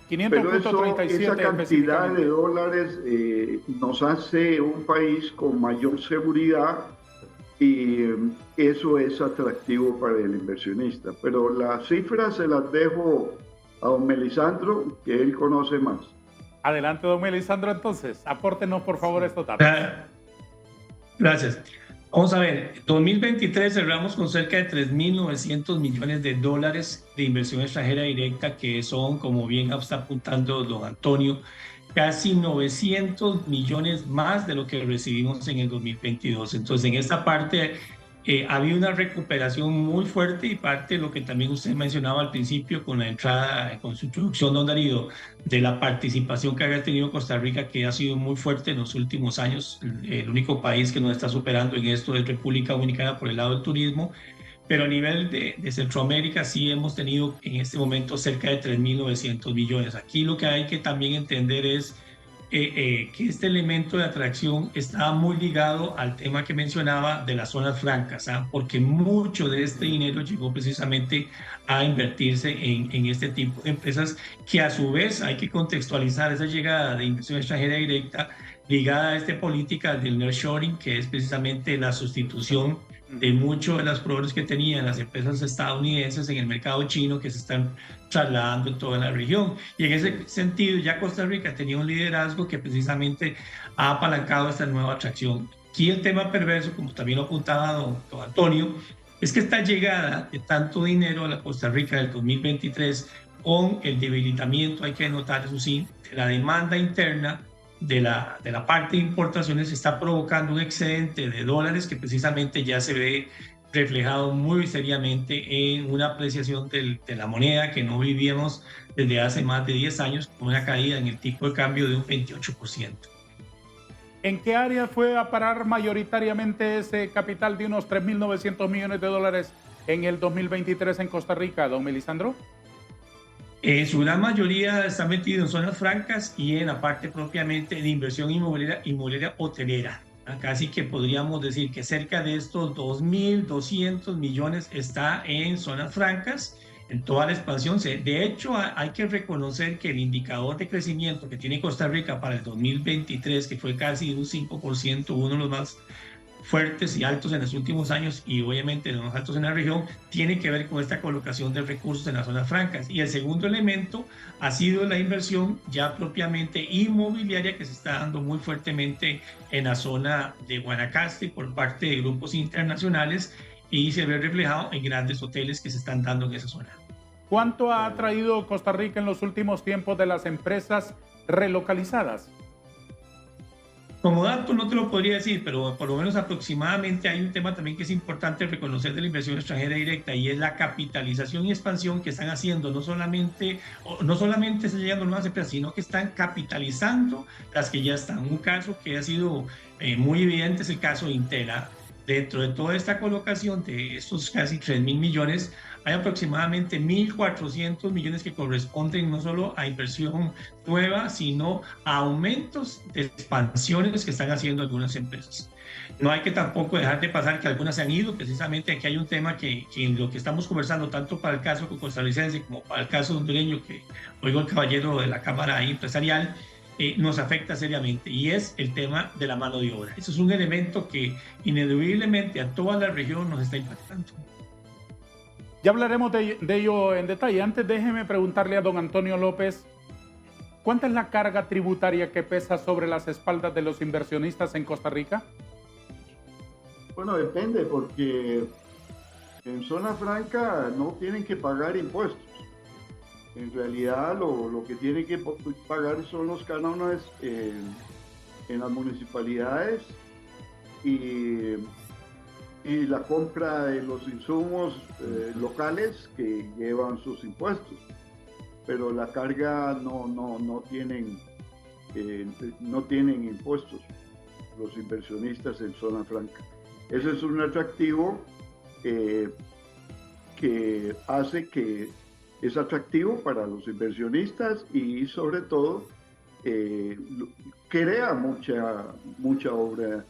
500, pero esa cantidad de dólares nos hace un país con mayor seguridad y eso es atractivo para el inversionista. Pero las cifras se las dejo a don Melisandro, que él conoce más. Adelante, don Melisandro, entonces. Apórtenos, por favor, estos datos. Gracias. Vamos a ver, 2023 cerramos con cerca de 3.900 millones de dólares de inversión extranjera directa, que son, como bien está apuntando don Antonio, casi 900 millones más de lo que recibimos en el 2022. Entonces, en esta parte ha habido una recuperación muy fuerte y parte de lo que también usted mencionaba al principio con la entrada, con su introducción, don Darío, de la participación que había tenido Costa Rica, que ha sido muy fuerte en los últimos años. El único país que nos está superando en esto es República Dominicana por el lado del turismo, pero a nivel de Centroamérica sí hemos tenido en este momento cerca de 3.900 millones. Aquí lo que hay que también entender es que este elemento de atracción está muy ligado al tema que mencionaba de las zonas francas, porque mucho de este dinero llegó precisamente a invertirse en este tipo de empresas, que a su vez hay que contextualizar esa llegada de inversión extranjera directa ligada a esta política del nearshoring, que es precisamente la sustitución de muchos de los proveedores que tenían las empresas estadounidenses en el mercado chino, que se están trasladando en toda la región. Y en ese sentido ya Costa Rica tenía un liderazgo que precisamente ha apalancado esta nueva atracción. Aquí el tema perverso, como también lo apuntaba don Antonio, es que esta llegada de tanto dinero a la Costa Rica del 2023, con el debilitamiento, hay que notar eso sí, de la demanda interna, de la parte de importaciones, está provocando un excedente de dólares que precisamente ya se ve reflejado muy seriamente en una apreciación de la moneda que no vivíamos desde hace más de 10 años, con una caída en el tipo de cambio de un 28%. ¿En qué área fue a parar mayoritariamente ese capital de unos 3.900 millones de dólares en el 2023 en Costa Rica, don Melisandro? Su gran mayoría está metido en zonas francas y en la parte propiamente de inversión inmobiliaria hotelera. Casi que podríamos decir que cerca de estos 2.200 millones está en zonas francas, en toda la expansión. De hecho, hay que reconocer que el indicador de crecimiento que tiene Costa Rica para el 2023, que fue casi un 5%, uno de los más fuertes y altos en los últimos años, y obviamente los más altos en la región, tiene que ver con esta colocación de recursos en las zonas francas. Y el segundo elemento ha sido la inversión ya propiamente inmobiliaria, que se está dando muy fuertemente en la zona de Guanacaste por parte de grupos internacionales, y se ve reflejado en grandes hoteles que se están dando en esa zona. ¿Cuánto ha traído Costa Rica en los últimos tiempos de las empresas relocalizadas? Como dato no te lo podría decir, pero por lo menos aproximadamente hay un tema también que es importante reconocer de la inversión extranjera directa y es la capitalización y expansión que están haciendo. No solamente están llegando nuevas empresas, sino que están capitalizando las que ya están. Un caso que ha sido muy evidente es el caso de Intela. Dentro de toda esta colocación de estos casi 3.000 millones, hay aproximadamente 1.400 millones que corresponden no solo a inversión nueva, sino a aumentos de expansiones que están haciendo algunas empresas. No hay que tampoco dejar de pasar que algunas se han ido, precisamente aquí hay un tema que en lo que estamos conversando, tanto para el caso costarricense como para el caso hondureño, que oigo el caballero de la Cámara empresarial, nos afecta seriamente, y es el tema de la mano de obra. Eso es un elemento que ineludiblemente a toda la región nos está impactando. Ya hablaremos de ello en detalle. Antes déjeme preguntarle a don Antonio López, ¿cuánta es la carga tributaria que pesa sobre las espaldas de los inversionistas en Costa Rica? Bueno, depende, porque en zona franca no tienen que pagar impuestos. En realidad lo que tienen que pagar son los cánones en las municipalidades y la compra de los insumos locales que llevan sus impuestos. Pero la carga no tienen impuestos los inversionistas en zona franca. Ese es un atractivo que hace que es atractivo para los inversionistas y sobre todo crea mucha obra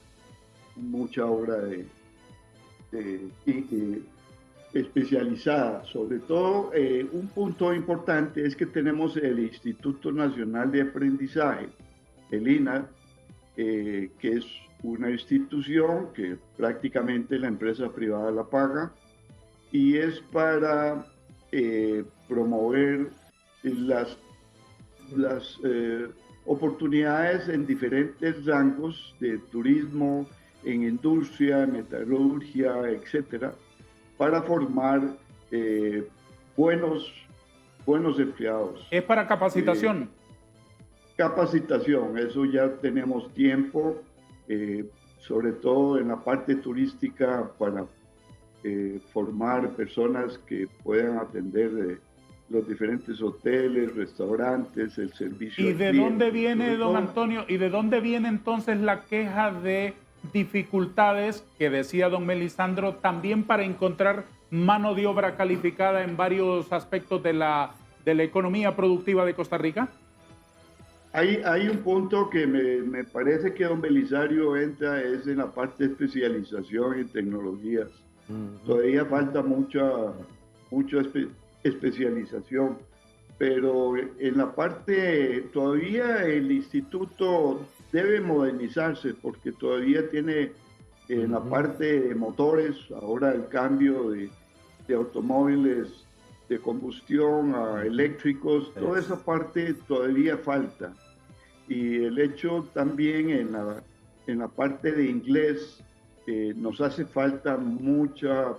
especializada. Sobre todo, un punto importante es que tenemos el Instituto Nacional de Aprendizaje, el INA, que es una institución que prácticamente la empresa privada la paga y es para promover las oportunidades en diferentes rangos de turismo, en industria, metalurgia, etcétera, para formar buenos empleados. ¿Es para capacitación? Capacitación, eso ya tenemos tiempo, sobre todo en la parte turística, para formar personas que puedan atender los diferentes hoteles, restaurantes, el servicio. ¿Y de dónde viene, don Antonio, y de dónde viene entonces la queja de dificultades que decía don Melisandro también para encontrar mano de obra calificada en varios aspectos de la economía productiva de Costa Rica? Hay un punto que me parece que don Belisario entra, es en la parte de especialización en tecnologías. Todavía falta mucha especialización, pero en la parte, todavía el instituto debe modernizarse porque todavía tiene en la parte de motores, ahora el cambio de automóviles de combustión a eléctricos, toda esa parte todavía falta. Y el hecho también en la parte de inglés, nos hace falta mucha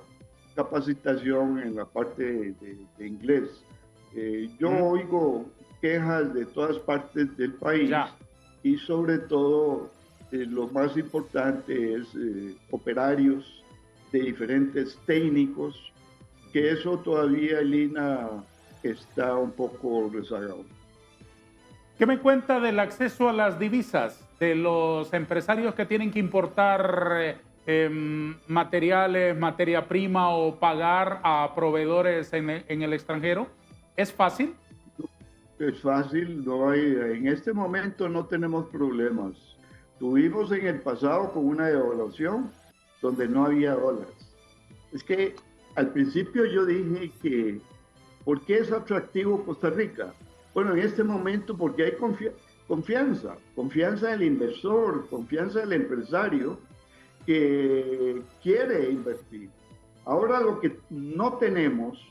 capacitación en la parte de inglés. Yo oigo quejas de todas partes del país y sobre todo lo más importante es operarios de diferentes técnicos, que eso todavía el INA está un poco rezagado. ¿Qué me cuenta del acceso a las divisas de los empresarios que tienen que importar materiales, materia prima o pagar a proveedores en el extranjero? ¿Es fácil? Es fácil, en este momento no tenemos problemas. Tuvimos en el pasado con una devaluación donde no había dólares. Es que al principio yo dije que ¿por qué es atractivo Costa Rica? Bueno, en este momento porque hay confianza del inversor, confianza del empresario que quiere invertir. Ahora lo que no tenemos,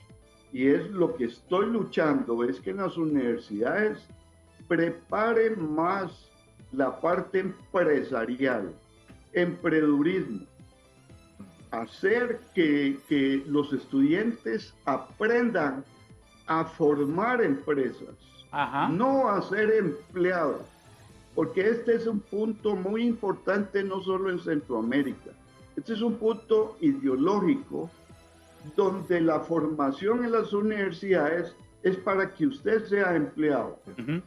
y es lo que estoy luchando, es que en las universidades preparen más la parte empresarial, emprendedurismo, hacer que los estudiantes aprendan a formar empresas, no a ser empleados. porque este es un punto muy importante no solo en Centroamérica, este es un punto ideológico donde la formación en las universidades es para que usted sea empleado. Ujú.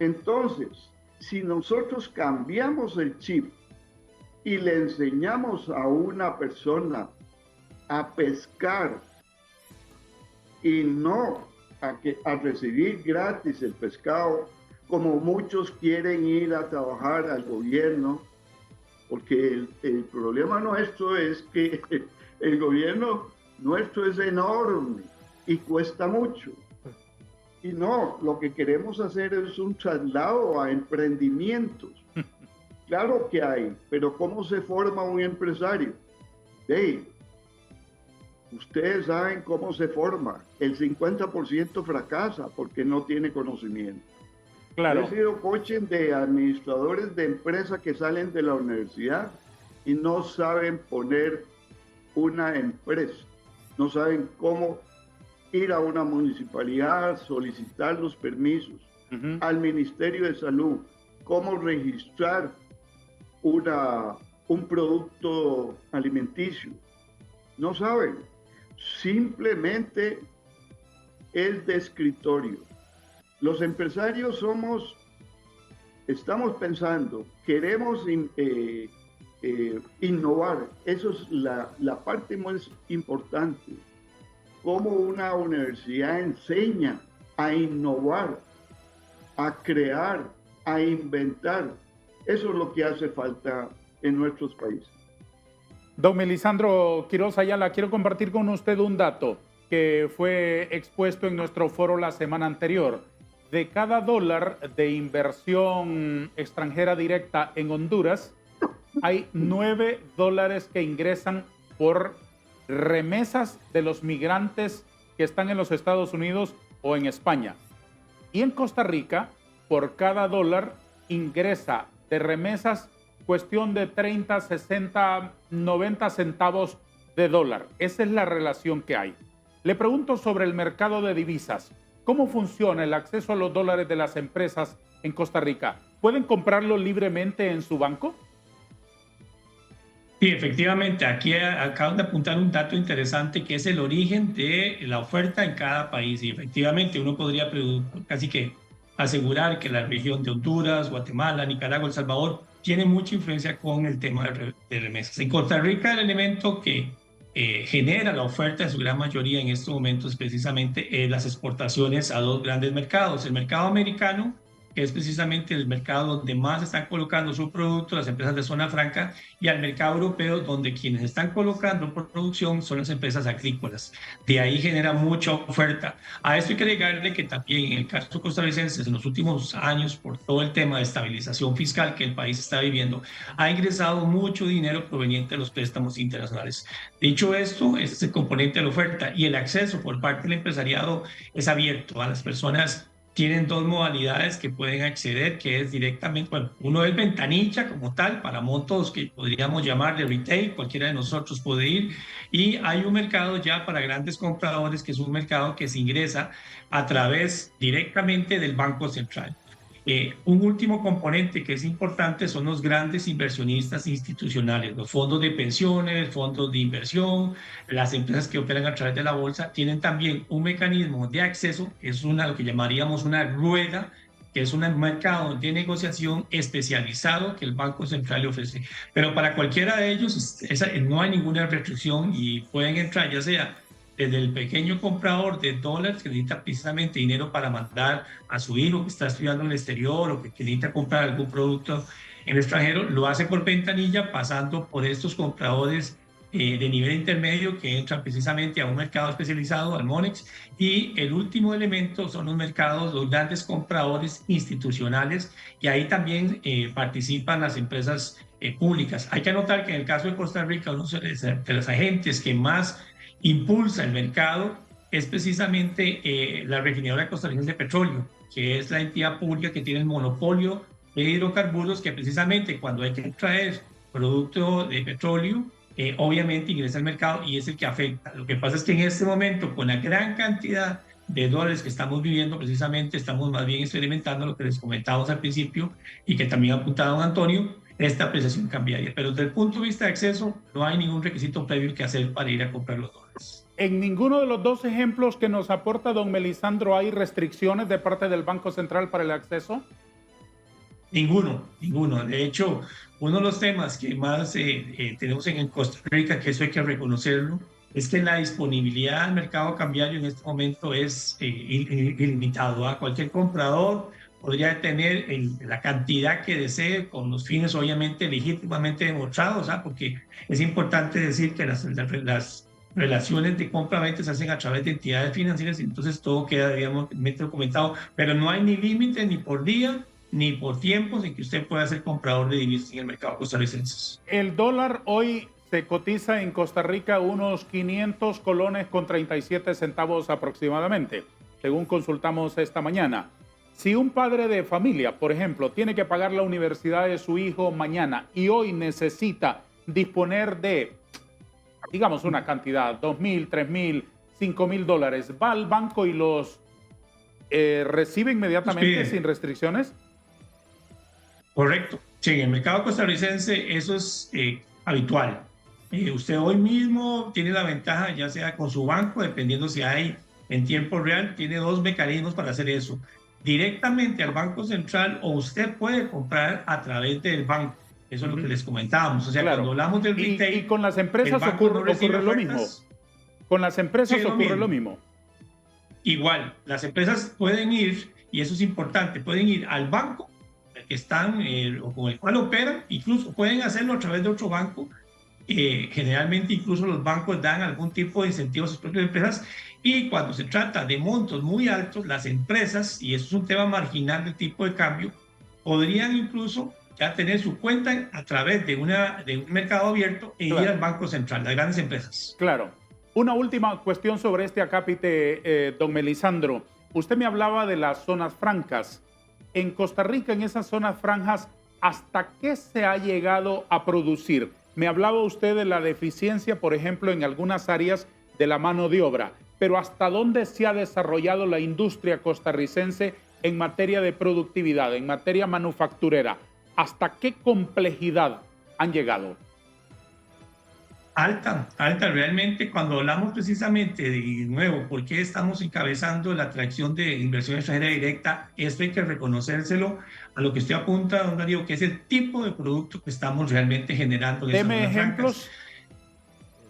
Entonces, si nosotros cambiamos el chip y le enseñamos a una persona a pescar y no a recibir gratis el pescado, como muchos quieren ir a trabajar al gobierno, porque el problema nuestro es que el gobierno nuestro es enorme y cuesta mucho. Y no, lo que queremos hacer es un traslado a emprendimientos. Claro que hay, pero ¿cómo se forma un empresario? Hey, ustedes saben cómo se forma. El 50% fracasa porque no tiene conocimiento. Claro. He sido coaching de administradores de empresas que salen de la universidad y no saben poner una empresa, no saben cómo ir a una municipalidad, solicitar los permisos, al Ministerio de Salud, cómo registrar un producto alimenticio. No saben, simplemente es de escritorio. Los empresarios estamos pensando, queremos innovar, eso es la parte más importante. Cómo una universidad enseña a innovar, a crear, a inventar. Eso es lo que hace falta en nuestros países. Don Melisandro Quiroz Ayala, quiero compartir con usted un dato que fue expuesto en nuestro foro la semana anterior. De cada dólar de inversión extranjera directa en Honduras, hay $9 que ingresan por remesas de los migrantes que están en los Estados Unidos o en España. Y en Costa Rica, por cada dólar ingresa de remesas cuestión de 30, 60, 90 centavos de dólar. Esa es la relación que hay. Le pregunto sobre el mercado de divisas. ¿Cómo funciona el acceso a los dólares de las empresas en Costa Rica? ¿Pueden comprarlo libremente en su banco? Sí, efectivamente, aquí acaban de apuntar un dato interesante que es el origen de la oferta en cada país. Y efectivamente uno podría casi que asegurar que la región de Honduras, Guatemala, Nicaragua, El Salvador tiene mucha influencia con el tema de remesas. En Costa Rica el elemento que genera la oferta en su gran mayoría en estos momentos precisamente las exportaciones a dos grandes mercados. El mercado americano, que es precisamente el mercado donde más están colocando su producto, las empresas de zona franca, y al mercado europeo, donde quienes están colocando producción son las empresas agrícolas. De ahí genera mucha oferta. A esto hay que agregarle que también en el caso costarricense, en los últimos años, por todo el tema de estabilización fiscal que el país está viviendo, ha ingresado mucho dinero proveniente de los préstamos internacionales. Dicho esto, ese es el componente de la oferta, y el acceso por parte del empresariado es abierto a las personas. Tienen dos modalidades que pueden acceder, que es directamente, bueno, uno es ventanilla como tal, para montos que podríamos llamar de retail, cualquiera de nosotros puede ir, y hay un mercado ya para grandes compradores, que es un mercado que se ingresa a través directamente del Banco Central. Un último componente que es importante son los grandes inversionistas institucionales, los fondos de pensiones, fondos de inversión, las empresas que operan a través de la bolsa, tienen también un mecanismo de acceso, que es lo que llamaríamos una rueda, que es un mercado de negociación especializado que el Banco Central le ofrece. Pero para cualquiera de ellos no hay ninguna restricción y pueden entrar ya sea desde el pequeño comprador de dólares que necesita precisamente dinero para mandar a su hijo que está estudiando en el exterior o que necesita comprar algún producto en el extranjero, lo hace por ventanilla pasando por estos compradores de nivel intermedio que entran precisamente a un mercado especializado, al Monex. Y el último elemento son los mercados, los grandes compradores institucionales, y ahí también participan las empresas públicas. Hay que anotar que en el caso de Costa Rica, uno de los agentes que más impulsa el mercado es precisamente la refinadora costarricense de petróleo, que es la entidad pública que tiene el monopolio de hidrocarburos, que precisamente cuando hay que extraer producto de petróleo, obviamente ingresa al mercado y es el que afecta. Lo que pasa es que en este momento, con la gran cantidad de dólares que estamos viviendo, precisamente estamos más bien experimentando lo que les comentábamos al principio y que también apuntaba don Antonio, esta apreciación cambiaria. Pero desde el punto de vista de acceso, no hay ningún requisito previo que hacer para ir a comprar los dólares. En ninguno de los dos ejemplos que nos aporta don Melisandro hay restricciones de parte del Banco Central para el acceso. Ninguno. De hecho, uno de los temas que más tenemos en Costa Rica, que eso hay que reconocerlo, es que la disponibilidad del mercado cambiario en este momento es ilimitado. Cualquier comprador podría tener la cantidad que desee con los fines obviamente legítimamente demostrados, porque es importante decir que las relaciones de compra-venta se hacen a través de entidades financieras, entonces todo queda, digamos, documentado, pero no hay ni límite ni por día ni por tiempos en que usted pueda ser comprador de divisas en el mercado costarricense. El dólar hoy se cotiza en Costa Rica unos 500 colones con 37 centavos aproximadamente, según consultamos esta mañana. Si un padre de familia, por ejemplo, tiene que pagar la universidad de su hijo mañana y hoy necesita disponer de, digamos, una cantidad, 2,000, 3,000, 5,000 dólares, ¿va al banco y los recibe inmediatamente sin restricciones? Correcto. Sí, en el mercado costarricense eso es habitual. Usted hoy mismo tiene la ventaja, ya sea con su banco, dependiendo si hay en tiempo real, tiene dos mecanismos para hacer eso. Directamente al Banco Central, o usted puede comprar a través del banco. Eso es lo que les comentábamos. O sea, claro, cuando hablamos del retail... Y con las empresas ocurre lo mismo. Con las empresas ocurre lo mismo. Igual, las empresas pueden ir, y eso es importante, pueden ir al banco que están o con el cual operan, incluso pueden hacerlo a través de otro banco. Generalmente incluso los bancos dan algún tipo de incentivos a sus propias empresas, y cuando se trata de montos muy altos, las empresas, y eso es un tema marginal del tipo de cambio, podrían incluso ya tener su cuenta a través de un mercado abierto e ir al Banco Central, las grandes empresas. Claro. Una última cuestión sobre este acápite, don Melisandro. Usted me hablaba de las zonas francas. En Costa Rica, en esas zonas franjas, ¿hasta qué se ha llegado a producir? Me hablaba usted de la deficiencia, por ejemplo, en algunas áreas de la mano de obra, pero ¿hasta dónde se ha desarrollado la industria costarricense en materia de productividad, en materia manufacturera? ¿Hasta qué complejidad han llegado? Alta. Realmente, cuando hablamos precisamente de nuevo, ¿por qué estamos encabezando la atracción de inversión extranjera directa? Esto hay que reconocérselo a lo que usted apunta, don Darío, que es el tipo de producto que estamos realmente generando. Deme ejemplos.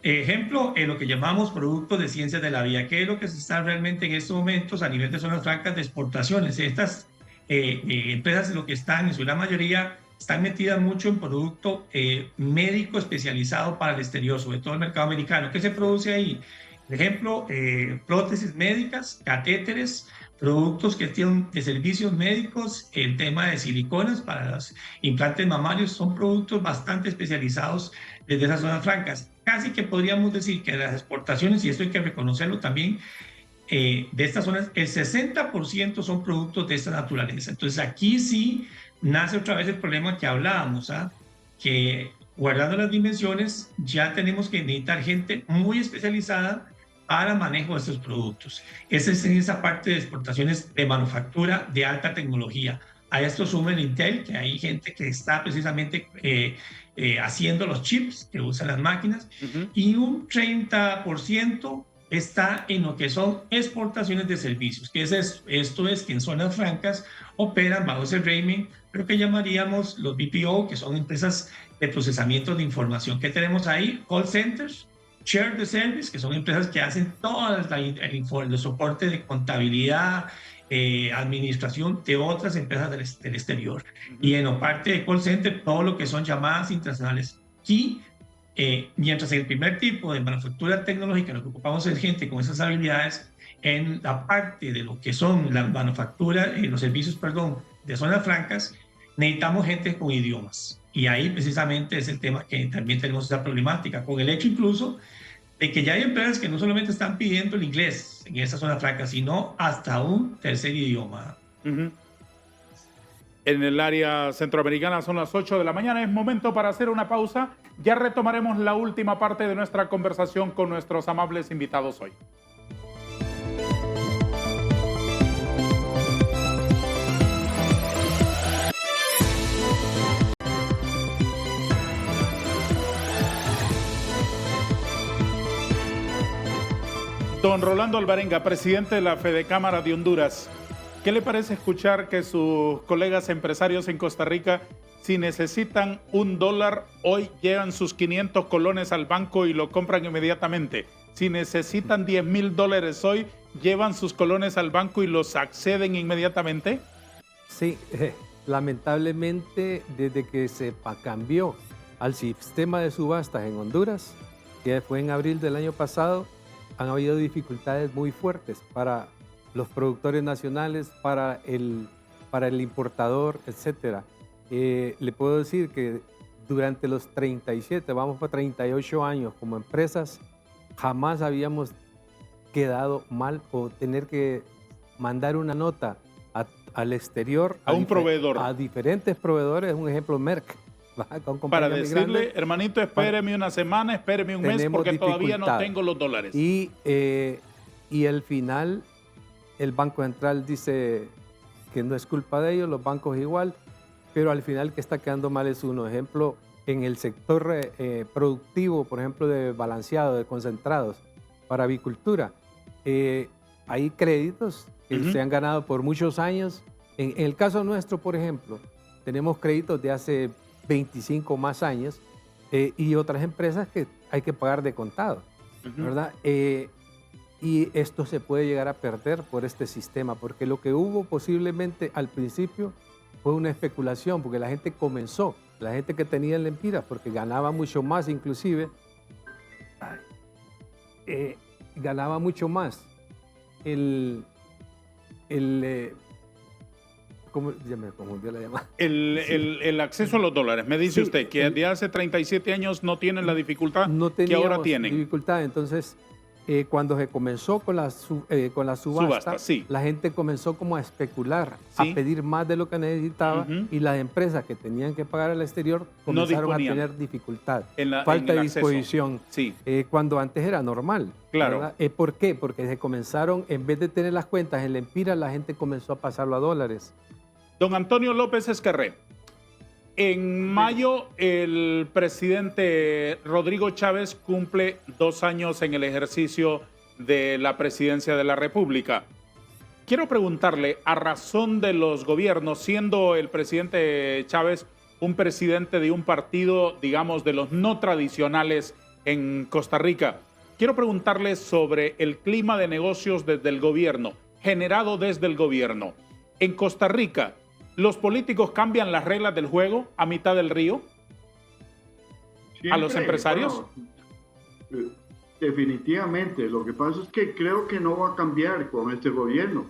Ejemplo, en lo que llamamos productos de ciencias de la vida, que es lo que se está realmente en estos momentos a nivel de zonas francas de exportaciones. Estas empresas, lo que están, en su gran mayoría, están metidas mucho en producto médico especializado para el exterior, sobre todo el mercado americano. ¿Qué se produce ahí? Por ejemplo, prótesis médicas, catéteres, productos que tienen de servicios médicos, el tema de siliconas para los implantes mamarios, son productos bastante especializados desde esas zonas francas. Casi que podríamos decir que las exportaciones, y esto hay que reconocerlo también, de estas zonas, el 60% son productos de esta naturaleza. Entonces aquí sí nace otra vez el problema que hablábamos, que guardando las dimensiones ya tenemos que necesitar gente muy especializada para manejo de estos productos. Esa es esa parte de exportaciones de manufactura de alta tecnología. A esto suma el Intel, que hay gente que está precisamente haciendo los chips que usan las máquinas, y un 30% está en lo que son exportaciones de servicios, que esto es que en zonas francas operan bajo ese régimen, pero que llamaríamos los BPO, que son empresas de procesamiento de información. ¿Qué tenemos ahí? Call centers, share the service, que son empresas que hacen todo el soporte de contabilidad, administración de otras empresas del exterior. Y en la parte de call center, todo lo que son llamadas internacionales. Aquí, mientras en el primer tipo de manufactura tecnológica lo que ocupamos es gente con esas habilidades, en la parte de lo que son la manufactura, los servicios, de zonas francas, necesitamos gente con idiomas. Y ahí precisamente es el tema que también tenemos esa problemática, con el hecho incluso de que ya hay empresas que no solamente están pidiendo el inglés en esa zona franca, sino hasta un tercer idioma. En el área centroamericana son las 8 de la mañana. Es momento para hacer una pausa. Ya retomaremos la última parte de nuestra conversación con nuestros amables invitados hoy. Don Rolando Alvarenga, presidente de la Fedecámara de Honduras, ¿qué le parece escuchar que sus colegas empresarios en Costa Rica, si necesitan $1, hoy llevan sus 500 colones al banco y lo compran inmediatamente? Si necesitan $10,000 hoy, llevan sus colones al banco y los acceden inmediatamente. Sí, lamentablemente desde que se cambió al sistema de subastas en Honduras, que fue en abril del año pasado, han habido dificultades muy fuertes para los productores nacionales, para el importador, etcétera. Le puedo decir que durante los 37, vamos para 38 años como empresas, jamás habíamos quedado mal o tener que mandar una nota al exterior. A un proveedor. A diferentes proveedores, un ejemplo Merck. Para decirle, hermanito, espéreme una semana, espéreme un mes, porque todavía no tengo los dólares. Y al final, el Banco Central dice que no es culpa de ellos, los bancos igual, pero al final que está quedando mal es uno. Ejemplo, en el sector productivo, por ejemplo, de balanceado, de concentrados, para avicultura, hay créditos que se han ganado por muchos años. En el caso nuestro, por ejemplo, tenemos créditos de hace 25 más años y otras empresas que hay que pagar de contado, ¿verdad? Y esto se puede llegar a perder por este sistema, porque lo que hubo posiblemente al principio fue una especulación, porque la gente comenzó, la gente que tenía el Lempiras, porque ganaba mucho más inclusive, ganaba mucho más ¿cómo? Ya me confundió la llamada. El acceso a los dólares. Me dice usted que de hace 37 años no tienen la dificultad que ahora tienen. Dificultad. Entonces, cuando se comenzó con la subasta, la gente comenzó como a especular, a pedir más de lo que necesitaba, y las empresas que tenían que pagar al exterior comenzaron a tener dificultad, falta de disposición, cuando antes era normal. Claro. ¿Por qué? Porque se comenzaron, en vez de tener las cuentas en Lempiras, la gente comenzó a pasarlo a dólares. Don Antonio López Esquerré, en mayo el presidente Rodrigo Chávez cumple 2 años en el ejercicio de la presidencia de la República. Quiero preguntarle, a razón de los gobiernos, siendo el presidente Chávez un presidente de un partido, digamos, de los no tradicionales en Costa Rica, quiero preguntarle sobre el clima de negocios desde el gobierno, generado desde el gobierno. En Costa Rica, ¿los políticos cambian las reglas del juego a mitad del río? Siempre, ¿a los empresarios? Bueno, definitivamente. Lo que pasa es que creo que no va a cambiar con este gobierno.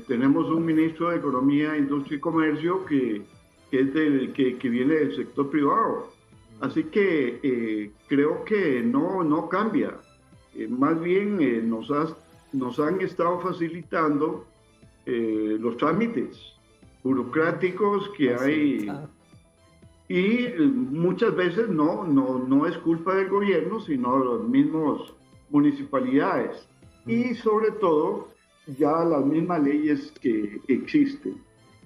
Tenemos un ministro de Economía, Industria y Comercio que viene del sector privado. Así que creo que no cambia. Más bien nos han estado facilitando los trámites burocráticos que hay, y muchas veces no es culpa del gobierno, sino de los mismos municipalidades y sobre todo ya las mismas leyes que existen.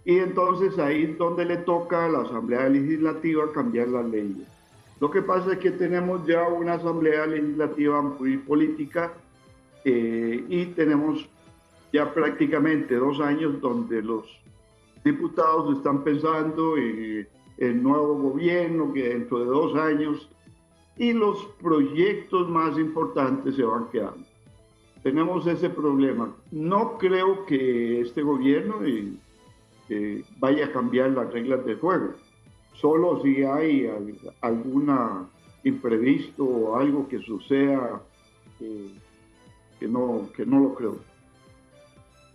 Y entonces ahí es donde le toca a la Asamblea Legislativa cambiar las leyes. Lo que pasa es que tenemos ya una Asamblea Legislativa muy política y tenemos ya prácticamente 2 años donde los diputados están pensando en el nuevo gobierno que dentro de 2 años, y los proyectos más importantes se van quedando. Tenemos ese problema. No creo que este gobierno vaya a cambiar las reglas del juego. Solo si hay alguna imprevisto o algo que suceda que no lo creo.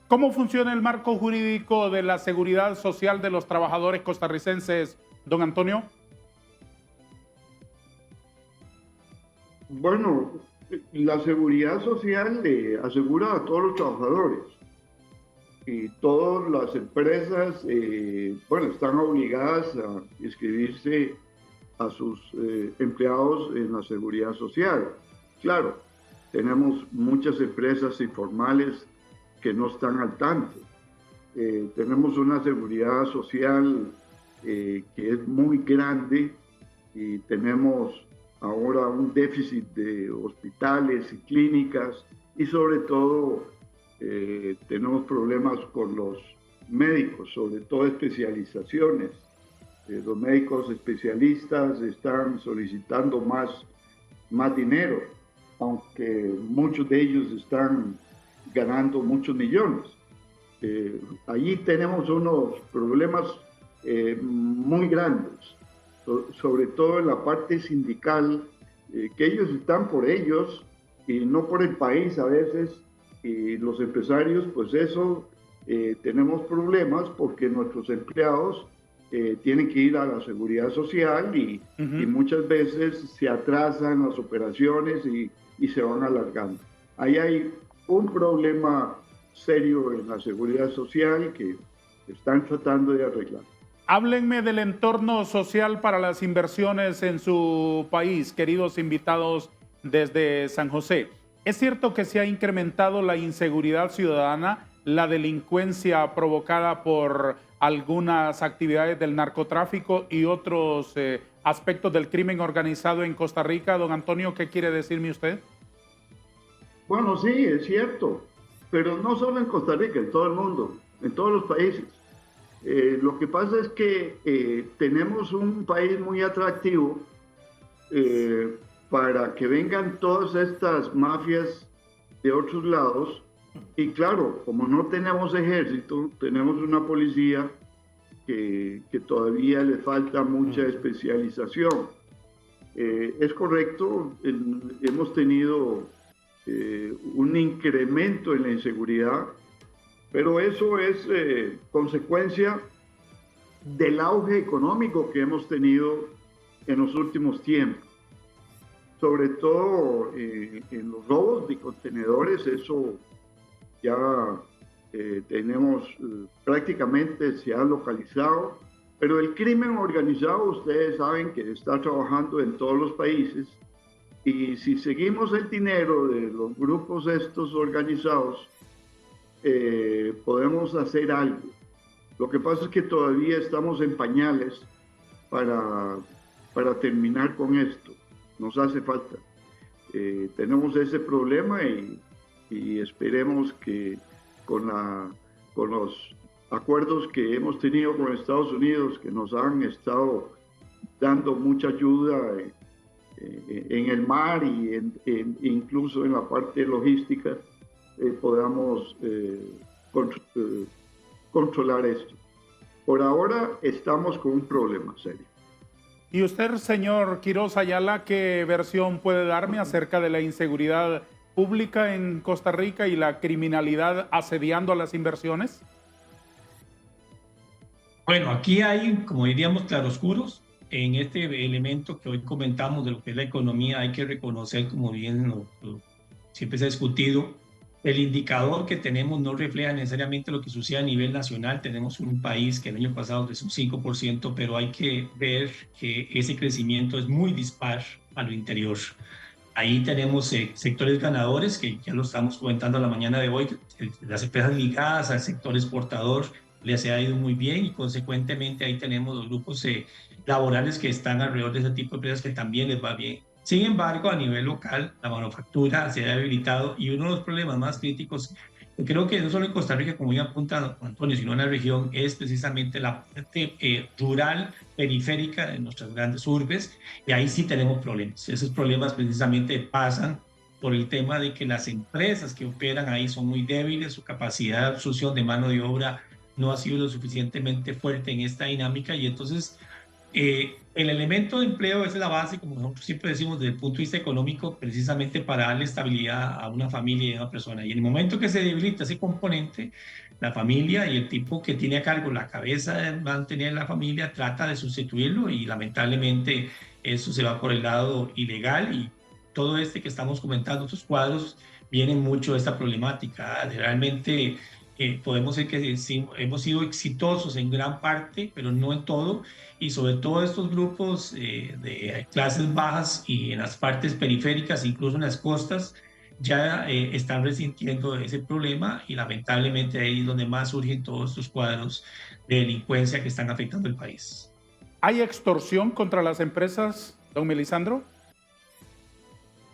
¿Cómo funciona el marco jurídico de la seguridad social de los trabajadores costarricenses, don Antonio? Bueno, la seguridad social le asegura a todos los trabajadores. Y todas las empresas, están obligadas a inscribirse a sus empleados en la seguridad social. Claro, tenemos muchas empresas informales que no están al tanto. Tenemos una seguridad social que es muy grande y tenemos ahora un déficit de hospitales y clínicas y sobre todo tenemos problemas con los médicos, sobre todo especializaciones. Los médicos especialistas están solicitando más dinero, aunque muchos de ellos están ganando muchos millones. Allí tenemos unos problemas muy grandes, sobre todo en la parte sindical, que ellos están por ellos y no por el país a veces, y los empresarios, pues eso, tenemos problemas porque nuestros empleados tienen que ir a la seguridad social y muchas veces se atrasan las operaciones y se van alargando. Ahí hay un problema serio en la seguridad social que están tratando de arreglar. Háblenme del entorno social para las inversiones en su país, queridos invitados desde San José. ¿Es cierto que se ha incrementado la inseguridad ciudadana, la delincuencia provocada por algunas actividades del narcotráfico y otros aspectos del crimen organizado en Costa Rica? Don Antonio, ¿qué quiere decirme usted? Bueno, sí, es cierto, pero no solo en Costa Rica, en todo el mundo, en todos los países. Lo que pasa es que tenemos un país muy atractivo para que vengan todas estas mafias de otros lados. Y claro, como no tenemos ejército, tenemos una policía que todavía le falta mucha especialización. Es correcto, hemos tenido un incremento en la inseguridad, pero eso es consecuencia del auge económico que hemos tenido en los últimos tiempos. Sobre todo en los robos de contenedores, eso ya tenemos prácticamente se ha localizado, pero el crimen organizado, ustedes saben que está trabajando en todos los países, y si seguimos el dinero de los grupos estos organizados, podemos hacer algo. Lo que pasa es que todavía estamos en pañales para terminar con esto. Nos hace falta. Tenemos ese problema y esperemos que con los acuerdos que hemos tenido con Estados Unidos, que nos han estado dando mucha ayuda en el mar y incluso en la parte logística, podamos controlar esto. Por ahora estamos con un problema serio. ¿Y usted, señor Quiroz Ayala, qué versión puede darme acerca de la inseguridad pública en Costa Rica y la criminalidad asediando a las inversiones? Bueno, aquí hay, como diríamos, claroscuros. En este elemento que hoy comentamos de lo que es la economía, hay que reconocer, como bien siempre se ha discutido, el indicador que tenemos no refleja necesariamente lo que sucede a nivel nacional. Tenemos un país que el año pasado creció un 5%, pero hay que ver que ese crecimiento es muy dispar a lo interior. Ahí tenemos sectores ganadores, que ya lo estamos comentando a la mañana de hoy, las empresas ligadas al sector exportador les ha ido muy bien, y consecuentemente ahí tenemos los grupos laborales que están alrededor de ese tipo de empresas que también les va bien. Sin embargo, a nivel local, la manufactura se ha debilitado, y uno de los problemas más críticos, creo que no solo en Costa Rica, como ya apunta Antonio, sino en la región, es precisamente la parte rural, periférica de nuestras grandes urbes, y ahí sí tenemos problemas. Esos problemas precisamente pasan por el tema de que las empresas que operan ahí son muy débiles, su capacidad de absorción de mano de obra no ha sido lo suficientemente fuerte en esta dinámica, y entonces el elemento de empleo es la base, como nosotros siempre decimos, desde el punto de vista económico, precisamente para darle estabilidad a una familia y a una persona. Y en el momento que se debilita ese componente, la familia y el tipo que tiene a cargo la cabeza de mantener la familia trata de sustituirlo, y lamentablemente eso se va por el lado ilegal, y todo que estamos comentando, estos cuadros, vienen mucho de esta problemática. Realmente podemos decir que sí, hemos sido exitosos en gran parte, pero no en todo, y sobre todo estos grupos de clases bajas y en las partes periféricas, incluso en las costas, ya están resintiendo ese problema, y lamentablemente ahí es donde más surgen todos estos cuadros de delincuencia que están afectando el país. ¿Hay extorsión contra las empresas, don Melisandro?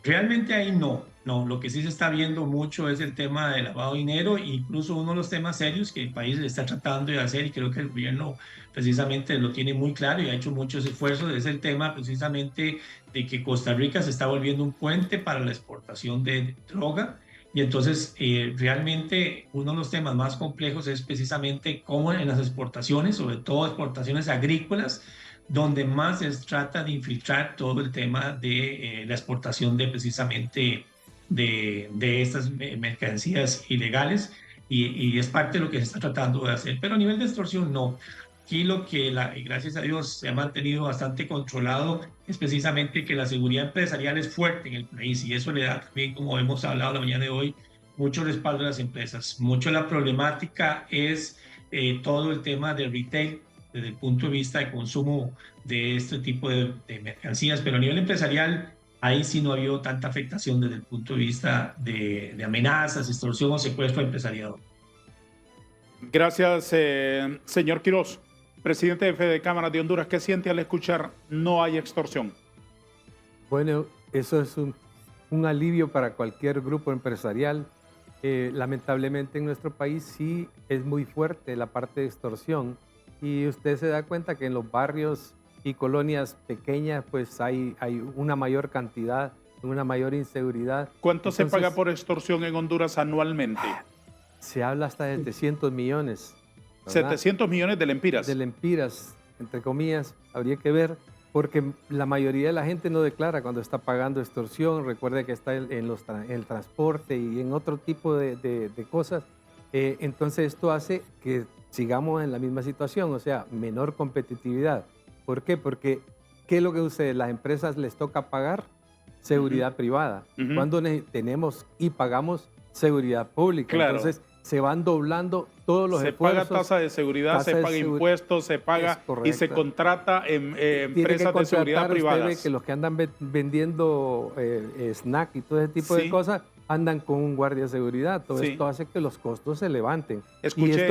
Realmente ahí no. Lo que sí se está viendo mucho es el tema del lavado de dinero, e incluso uno de los temas serios que el país está tratando de hacer, y creo que el gobierno precisamente lo tiene muy claro y ha hecho muchos esfuerzos, es el tema precisamente de que Costa Rica se está volviendo un puente para la exportación de droga. Y entonces realmente uno de los temas más complejos es precisamente cómo en las exportaciones, sobre todo exportaciones agrícolas, donde más se trata de infiltrar todo el tema de la exportación de precisamente de estas mercancías ilegales, y es parte de lo que se está tratando de hacer. Pero a nivel de extorsión, no. Aquí lo que, gracias a Dios, se ha mantenido bastante controlado es precisamente que la seguridad empresarial es fuerte en el país, y eso le da también, como hemos hablado la mañana de hoy, mucho respaldo a las empresas. Mucho la problemática es todo el tema del retail, desde el punto de vista de consumo de este tipo de mercancías, pero a nivel empresarial, ahí sí no ha habido tanta afectación desde el punto de vista de amenazas, extorsión o secuestro empresarial. Gracias, señor Quiroz, presidente de Fede Cámaras de Honduras. ¿Qué siente al escuchar no hay extorsión? Bueno, eso es un alivio para cualquier grupo empresarial. Lamentablemente en nuestro país sí es muy fuerte la parte de extorsión, y usted se da cuenta que en los barrios y colonias pequeñas pues hay una mayor cantidad, una mayor inseguridad. ¿Cuánto se paga por extorsión en Honduras anualmente? Se habla hasta de 700 millones. ¿Verdad? 700 millones de lempiras. De lempiras, entre comillas, habría que ver, porque la mayoría de la gente no declara cuando está pagando extorsión. Recuerde que está en el transporte y en otro tipo de cosas. Entonces esto hace que sigamos en la misma situación, o sea, menor competitividad. ¿Por qué? Porque ¿qué es lo que sucede? Las empresas les toca pagar seguridad privada, cuando tenemos y pagamos seguridad pública. Claro. Entonces se van doblando todos los esfuerzos. Se paga tasa de seguridad, se paga impuestos, se paga y se contrata empresas de seguridad privadas. Que los que andan vendiendo snack y todo ese tipo de cosas andan con un guardia de seguridad. Todo esto hace que los costos se levanten. Escuché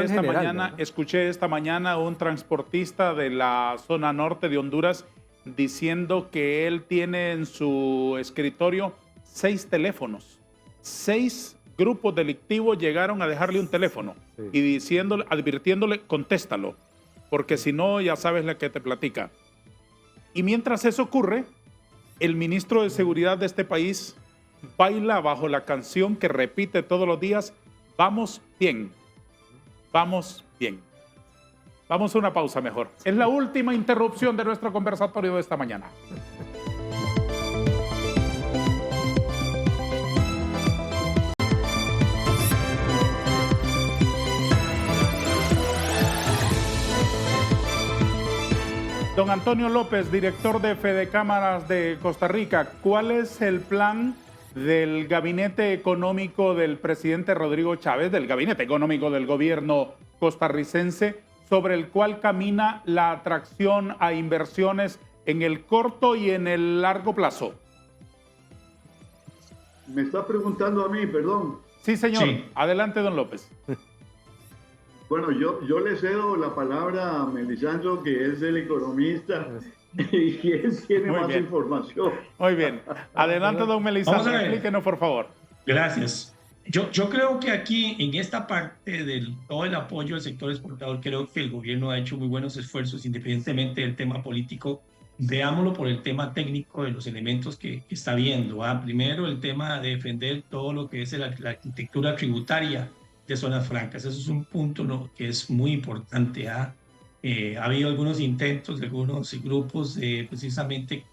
esta mañana a un transportista de la zona norte de Honduras diciendo que él tiene en su escritorio 6 teléfonos. 6 grupos delictivos llegaron a dejarle un teléfono y advirtiéndole, contéstalo, porque si no, ya sabes la que te platica. Y mientras eso ocurre, el ministro de Seguridad de este país baila bajo la canción que repite todos los días: vamos bien, vamos bien. Vamos a una pausa mejor. Es la última interrupción de nuestro conversatorio de esta mañana. Don Antonio López, director de Fede Cámaras de Costa Rica, ¿cuál es el plan del gabinete económico del presidente Rodrigo Chávez, del gabinete económico del gobierno costarricense, sobre el cual camina la atracción a inversiones en el corto y en el largo plazo? Me está preguntando a mí, perdón. Sí, señor. Sí. Adelante, don López. Bueno, yo le cedo la palabra a Melisandro, que es el economista y quien tiene más información. Muy bien. Adelante, don Melisandro, explíquenos, por favor. Gracias. Yo creo que aquí, en esta parte del todo el apoyo al sector exportador, creo que el gobierno ha hecho muy buenos esfuerzos, independientemente del tema político. Veámoslo por el tema técnico de los elementos que está viendo. Primero, el tema de defender todo lo que es la arquitectura tributaria de zonas francas. Eso es un punto que es muy importante. Ha habido algunos intentos de algunos grupos de precisamente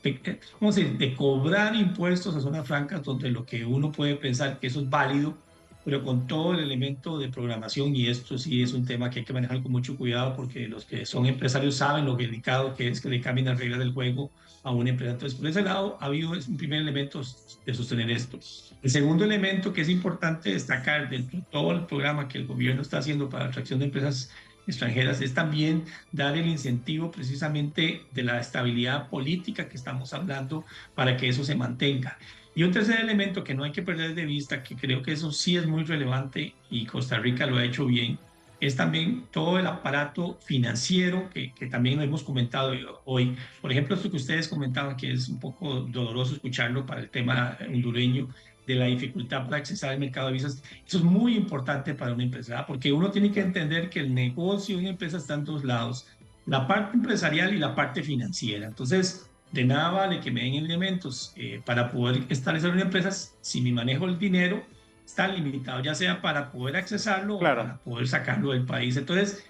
de cobrar impuestos a zonas francas, donde lo que uno puede pensar que eso es válido, pero con todo el elemento de programación, y esto sí es un tema que hay que manejar con mucho cuidado, porque los que son empresarios saben lo delicado que es que le cambien las reglas del juego a una empresa. Entonces, por ese lado, ha habido un primer elemento de sostener esto. El segundo elemento que es importante destacar dentro de todo el programa que el gobierno está haciendo para la atracción de empresas extranjeras es también dar el incentivo precisamente de la estabilidad política que estamos hablando para que eso se mantenga. Y un tercer elemento que no hay que perder de vista, que creo que eso sí es muy relevante y Costa Rica lo ha hecho bien, es también todo el aparato financiero que también lo hemos comentado hoy. Por ejemplo, esto que ustedes comentaban, que es un poco doloroso escucharlo para el tema hondureño, de la dificultad para accesar al mercado de divisas. Eso es muy importante para una empresa, ¿verdad? Porque uno tiene que entender que el negocio de una empresa está en dos lados, la parte empresarial y la parte financiera. Entonces, de nada vale que me den elementos para poder establecer una empresa si mi manejo del dinero está limitado, ya sea para poder accesarlo Claro. o para poder sacarlo del país. Entonces,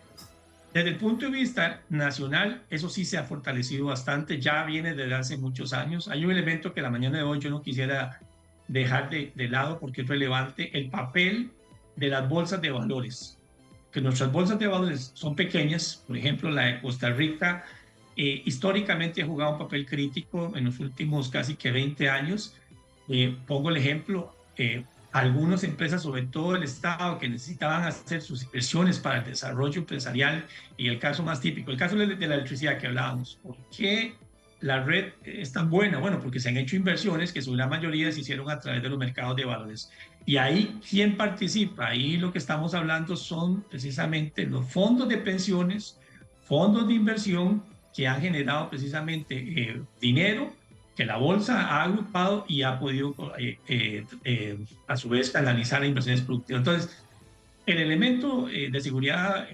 desde el punto de vista nacional, eso sí se ha fortalecido bastante, ya viene desde hace muchos años. Hay un elemento que la mañana de hoy yo no quisiera dejar de lado porque es relevante, el papel de las bolsas de valores. Que nuestras bolsas de valores son pequeñas, por ejemplo, la de Costa Rica históricamente ha jugado un papel crítico en los últimos casi que 20 años. Pongo el ejemplo, algunas empresas, sobre todo el Estado, que necesitaban hacer sus inversiones para el desarrollo empresarial, y el caso más típico, el caso de la electricidad que hablábamos. ¿Por qué la red es tan buena? Bueno, porque se han hecho inversiones que su gran mayoría se hicieron a través de los mercados de valores. Y ahí, ¿quién participa? Ahí lo que estamos hablando son precisamente los fondos de pensiones, fondos de inversión que han generado precisamente dinero que la bolsa ha agrupado y ha podido a su vez canalizar a inversiones productivas. Entonces, el elemento de seguridad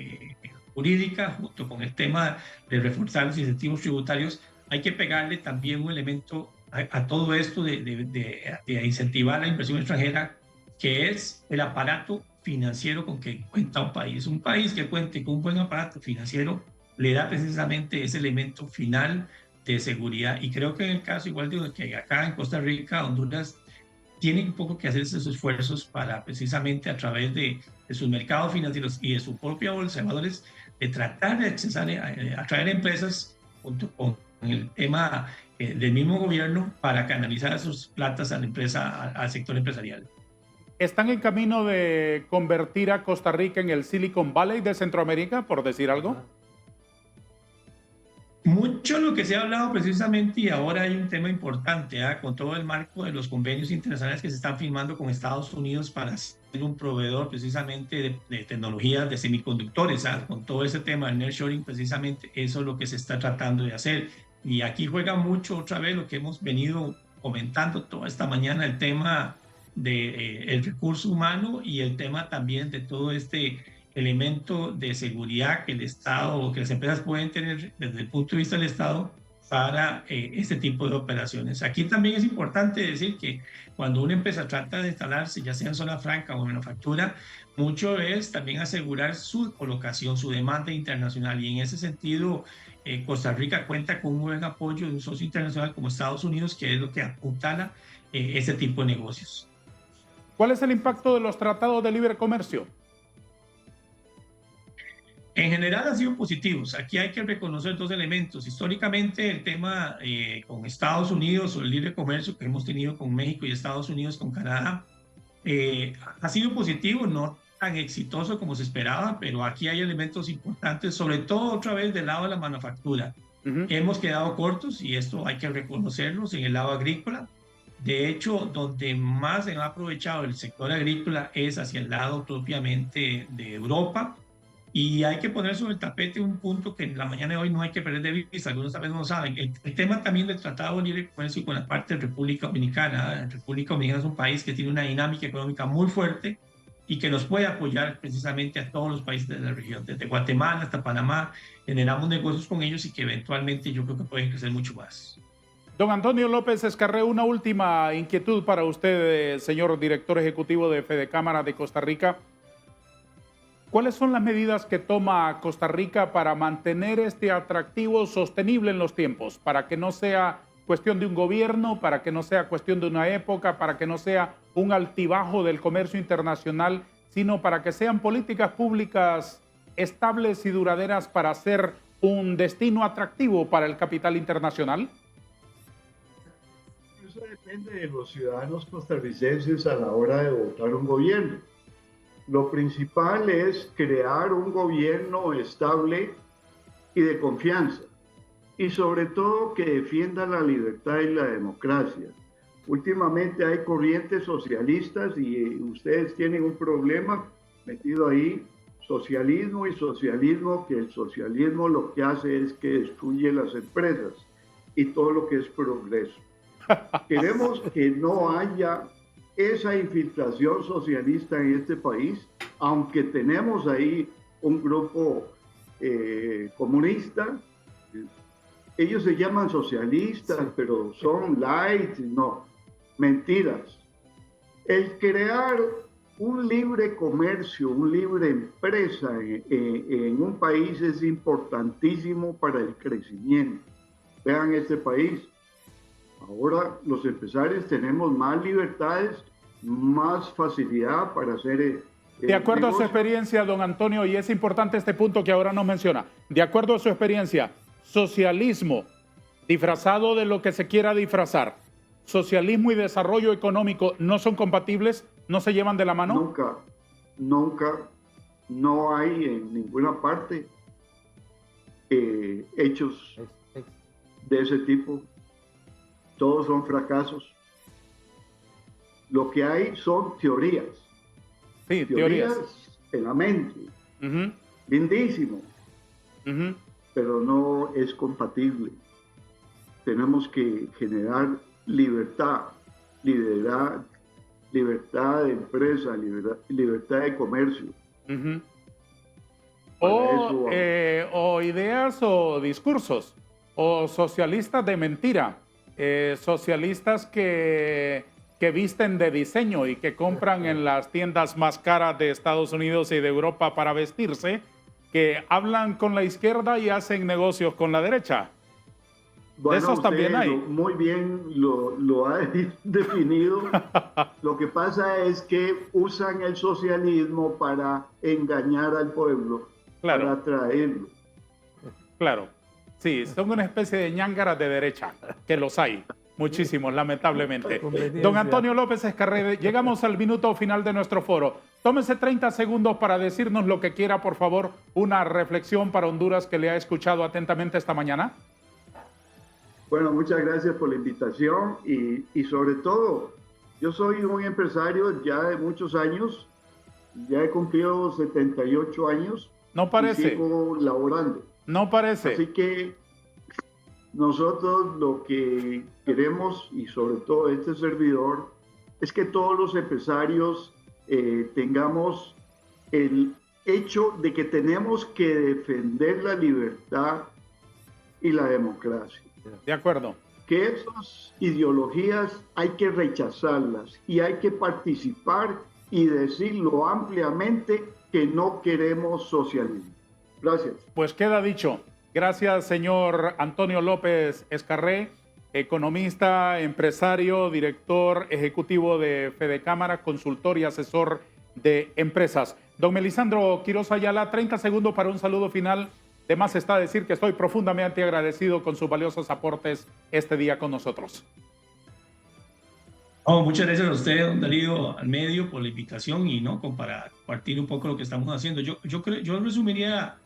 jurídica junto con el tema de reforzar los incentivos tributarios, hay que pegarle también un elemento a todo esto de incentivar la inversión extranjera, que es el aparato financiero con que cuenta un país. Un país que cuente con un buen aparato financiero le da precisamente ese elemento final de seguridad. Y creo que en el caso igual de que acá en Costa Rica, Honduras, tienen un poco que hacer esos esfuerzos para precisamente a través de sus mercados financieros y de su propia bolsa de valores, de tratar de accesar, atraer empresas junto con el tema del mismo gobierno para canalizar sus platas a la empresa, al sector empresarial. ¿Están en camino de convertir a Costa Rica en el Silicon Valley de Centroamérica, por decir algo? Mucho lo que se ha hablado precisamente, y ahora hay un tema importante, con todo el marco de los convenios internacionales que se están firmando con Estados Unidos para ser un proveedor precisamente de tecnologías de semiconductores, con todo ese tema del nearshoring, precisamente eso es lo que se está tratando de hacer. Y aquí juega mucho otra vez lo que hemos venido comentando toda esta mañana, el tema del recurso humano y el tema también de todo este elemento de seguridad que el Estado o que las empresas pueden tener desde el punto de vista del Estado para este tipo de operaciones. Aquí también es importante decir que cuando una empresa trata de instalarse, ya sea en zona franca o en manufactura, mucho es también asegurar su colocación, su demanda internacional, y en ese sentido Costa Rica cuenta con un buen apoyo de un socio internacional como Estados Unidos, que es lo que apuntala ese tipo de negocios. ¿Cuál es el impacto de los tratados de libre comercio? En general han sido positivos. Aquí hay que reconocer dos elementos. Históricamente el tema con Estados Unidos o el libre comercio que hemos tenido con México y Estados Unidos con Canadá ha sido positivo, no tan exitoso como se esperaba, pero aquí hay elementos importantes, sobre todo otra vez del lado de la manufactura. Hemos quedado cortos y esto hay que reconocerlos en el lado agrícola. De hecho, donde más se ha aprovechado el sector agrícola es hacia el lado propiamente de Europa. Y hay que poner sobre el tapete un punto que en la mañana de hoy no hay que perder de vista, algunos tal vez no lo saben. El tema también del Tratado de Libre Comercio con la parte de República Dominicana. La República Dominicana es un país que tiene una dinámica económica muy fuerte y que nos puede apoyar precisamente a todos los países de la región. Desde Guatemala hasta Panamá generamos negocios con ellos y que eventualmente yo creo que pueden crecer mucho más. Don Antonio López Escarré, una última inquietud para usted, señor director ejecutivo de Fedecámara de Costa Rica. ¿Cuáles son las medidas que toma Costa Rica para mantener este atractivo sostenible en los tiempos? Para que no sea cuestión de un gobierno, para que no sea cuestión de una época, para que no sea un altibajo del comercio internacional, sino para que sean políticas públicas estables y duraderas para ser un destino atractivo para el capital internacional. Eso depende de los ciudadanos costarricenses a la hora de votar un gobierno. Lo principal es crear un gobierno estable y de confianza, y sobre todo que defienda la libertad y la democracia. Últimamente hay corrientes socialistas y ustedes tienen un problema metido ahí socialismo y socialismo, que el socialismo lo que hace es que destruye las empresas y todo lo que es progreso. Queremos que no haya esa infiltración socialista en este país, aunque tenemos ahí un grupo comunista. Ellos se llaman socialistas, pero son light, no, mentiras. El crear un libre comercio, un libre empresa en un país es importantísimo para el crecimiento. Vean este país. Ahora los empresarios tenemos más libertades, más facilidad para hacer de acuerdo a su experiencia, don Antonio, y es importante este punto que ahora nos menciona, de acuerdo a su experiencia, socialismo disfrazado de lo que se quiera disfrazar, socialismo y desarrollo económico no son compatibles, no se llevan de la mano. Nunca, nunca, no hay en ninguna parte hechos de ese tipo. Todos son fracasos. Lo que hay son teorías. Sí, teorías en la mente. Lindísimo. Pero no es compatible. Tenemos que generar libertad, libertad de empresa, libertad de comercio. O ideas o discursos, o socialistas de mentira, socialistas que visten de diseño y que compran en las tiendas más caras de Estados Unidos y de Europa para vestirse, que hablan con la izquierda y hacen negocios con la derecha. Bueno, de esos también hay. Muy bien lo ha definido. Lo que pasa es que usan el socialismo para engañar al pueblo, para atraerlo. Claro, sí, son una especie de ñángaras de derecha, que los hay. Muchísimos, lamentablemente. Don Antonio López Escarré, llegamos al minuto final de nuestro foro. Tómese 30 segundos para decirnos lo que quiera, por favor, una reflexión para Honduras que le ha escuchado atentamente esta mañana. Bueno, muchas gracias por la invitación y sobre todo, yo soy un empresario ya de muchos años, ya he cumplido 78 años. No parece. Y sigo laborando. No parece. Así que nosotros lo que queremos, y sobre todo este servidor, es que todos los empresarios tengamos el hecho de que tenemos que defender la libertad y la democracia. De acuerdo. Que esas ideologías hay que rechazarlas y hay que participar y decirlo ampliamente que no queremos socialismo. Gracias. Pues queda dicho. Gracias, señor Antonio López Escarré, economista, empresario, director ejecutivo de Fedecámara, consultor y asesor de empresas. Don Melisandro Quiroz Ayala, 30 segundos para un saludo final. De más está decir que estoy profundamente agradecido con sus valiosos aportes este día con nosotros. Muchas gracias a usted, don Darío, al medio, por la invitación y para compartir un poco lo que estamos haciendo. Yo resumiría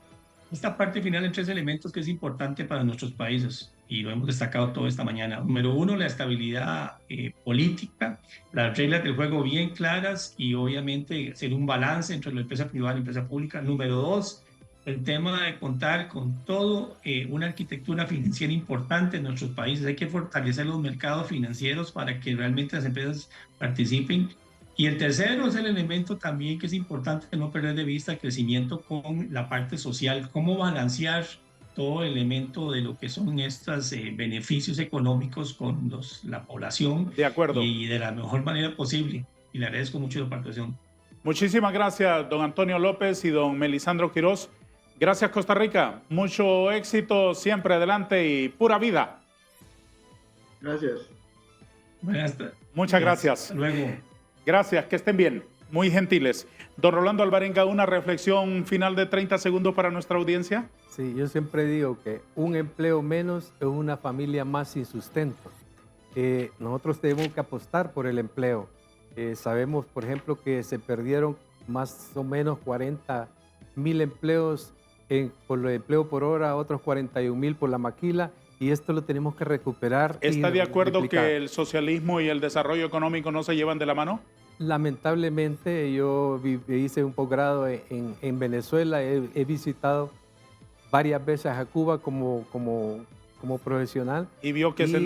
esta parte final en 3 elementos que es importante para nuestros países y lo hemos destacado toda esta mañana. Número 1, la estabilidad política, las reglas del juego bien claras y obviamente hacer un balance entre la empresa privada y la empresa pública. Número 2, el tema de contar con todo una arquitectura financiera importante en nuestros países. Hay que fortalecer los mercados financieros para que realmente las empresas participen. Y el tercero es el elemento también que es importante no perder de vista el crecimiento con la parte social, cómo balancear todo el elemento de lo que son estos beneficios económicos con la población. De acuerdo. Y de la mejor manera posible. Y le agradezco mucho la participación. Muchísimas gracias, don Antonio López y don Melisandro Quiroz. Gracias, Costa Rica. Mucho éxito, siempre adelante y pura vida. Gracias. Muchas gracias. Hasta luego. Gracias, que estén bien. Muy gentiles. Don Rolando Alvarenga, una reflexión final de 30 segundos para nuestra audiencia. Sí, yo siempre digo que un empleo menos es una familia más sin sustento. Nosotros tenemos que apostar por el empleo. Sabemos, por ejemplo, que se perdieron más o menos 40,000 empleos por el empleo por hora, otros 41,000 por la maquila, y esto lo tenemos que recuperar. ¿Está de acuerdo multiplicar. que el socialismo y el desarrollo económico no se llevan de la mano? Lamentablemente yo hice un posgrado en Venezuela, he visitado varias veces a Cuba como profesional. Y vio que se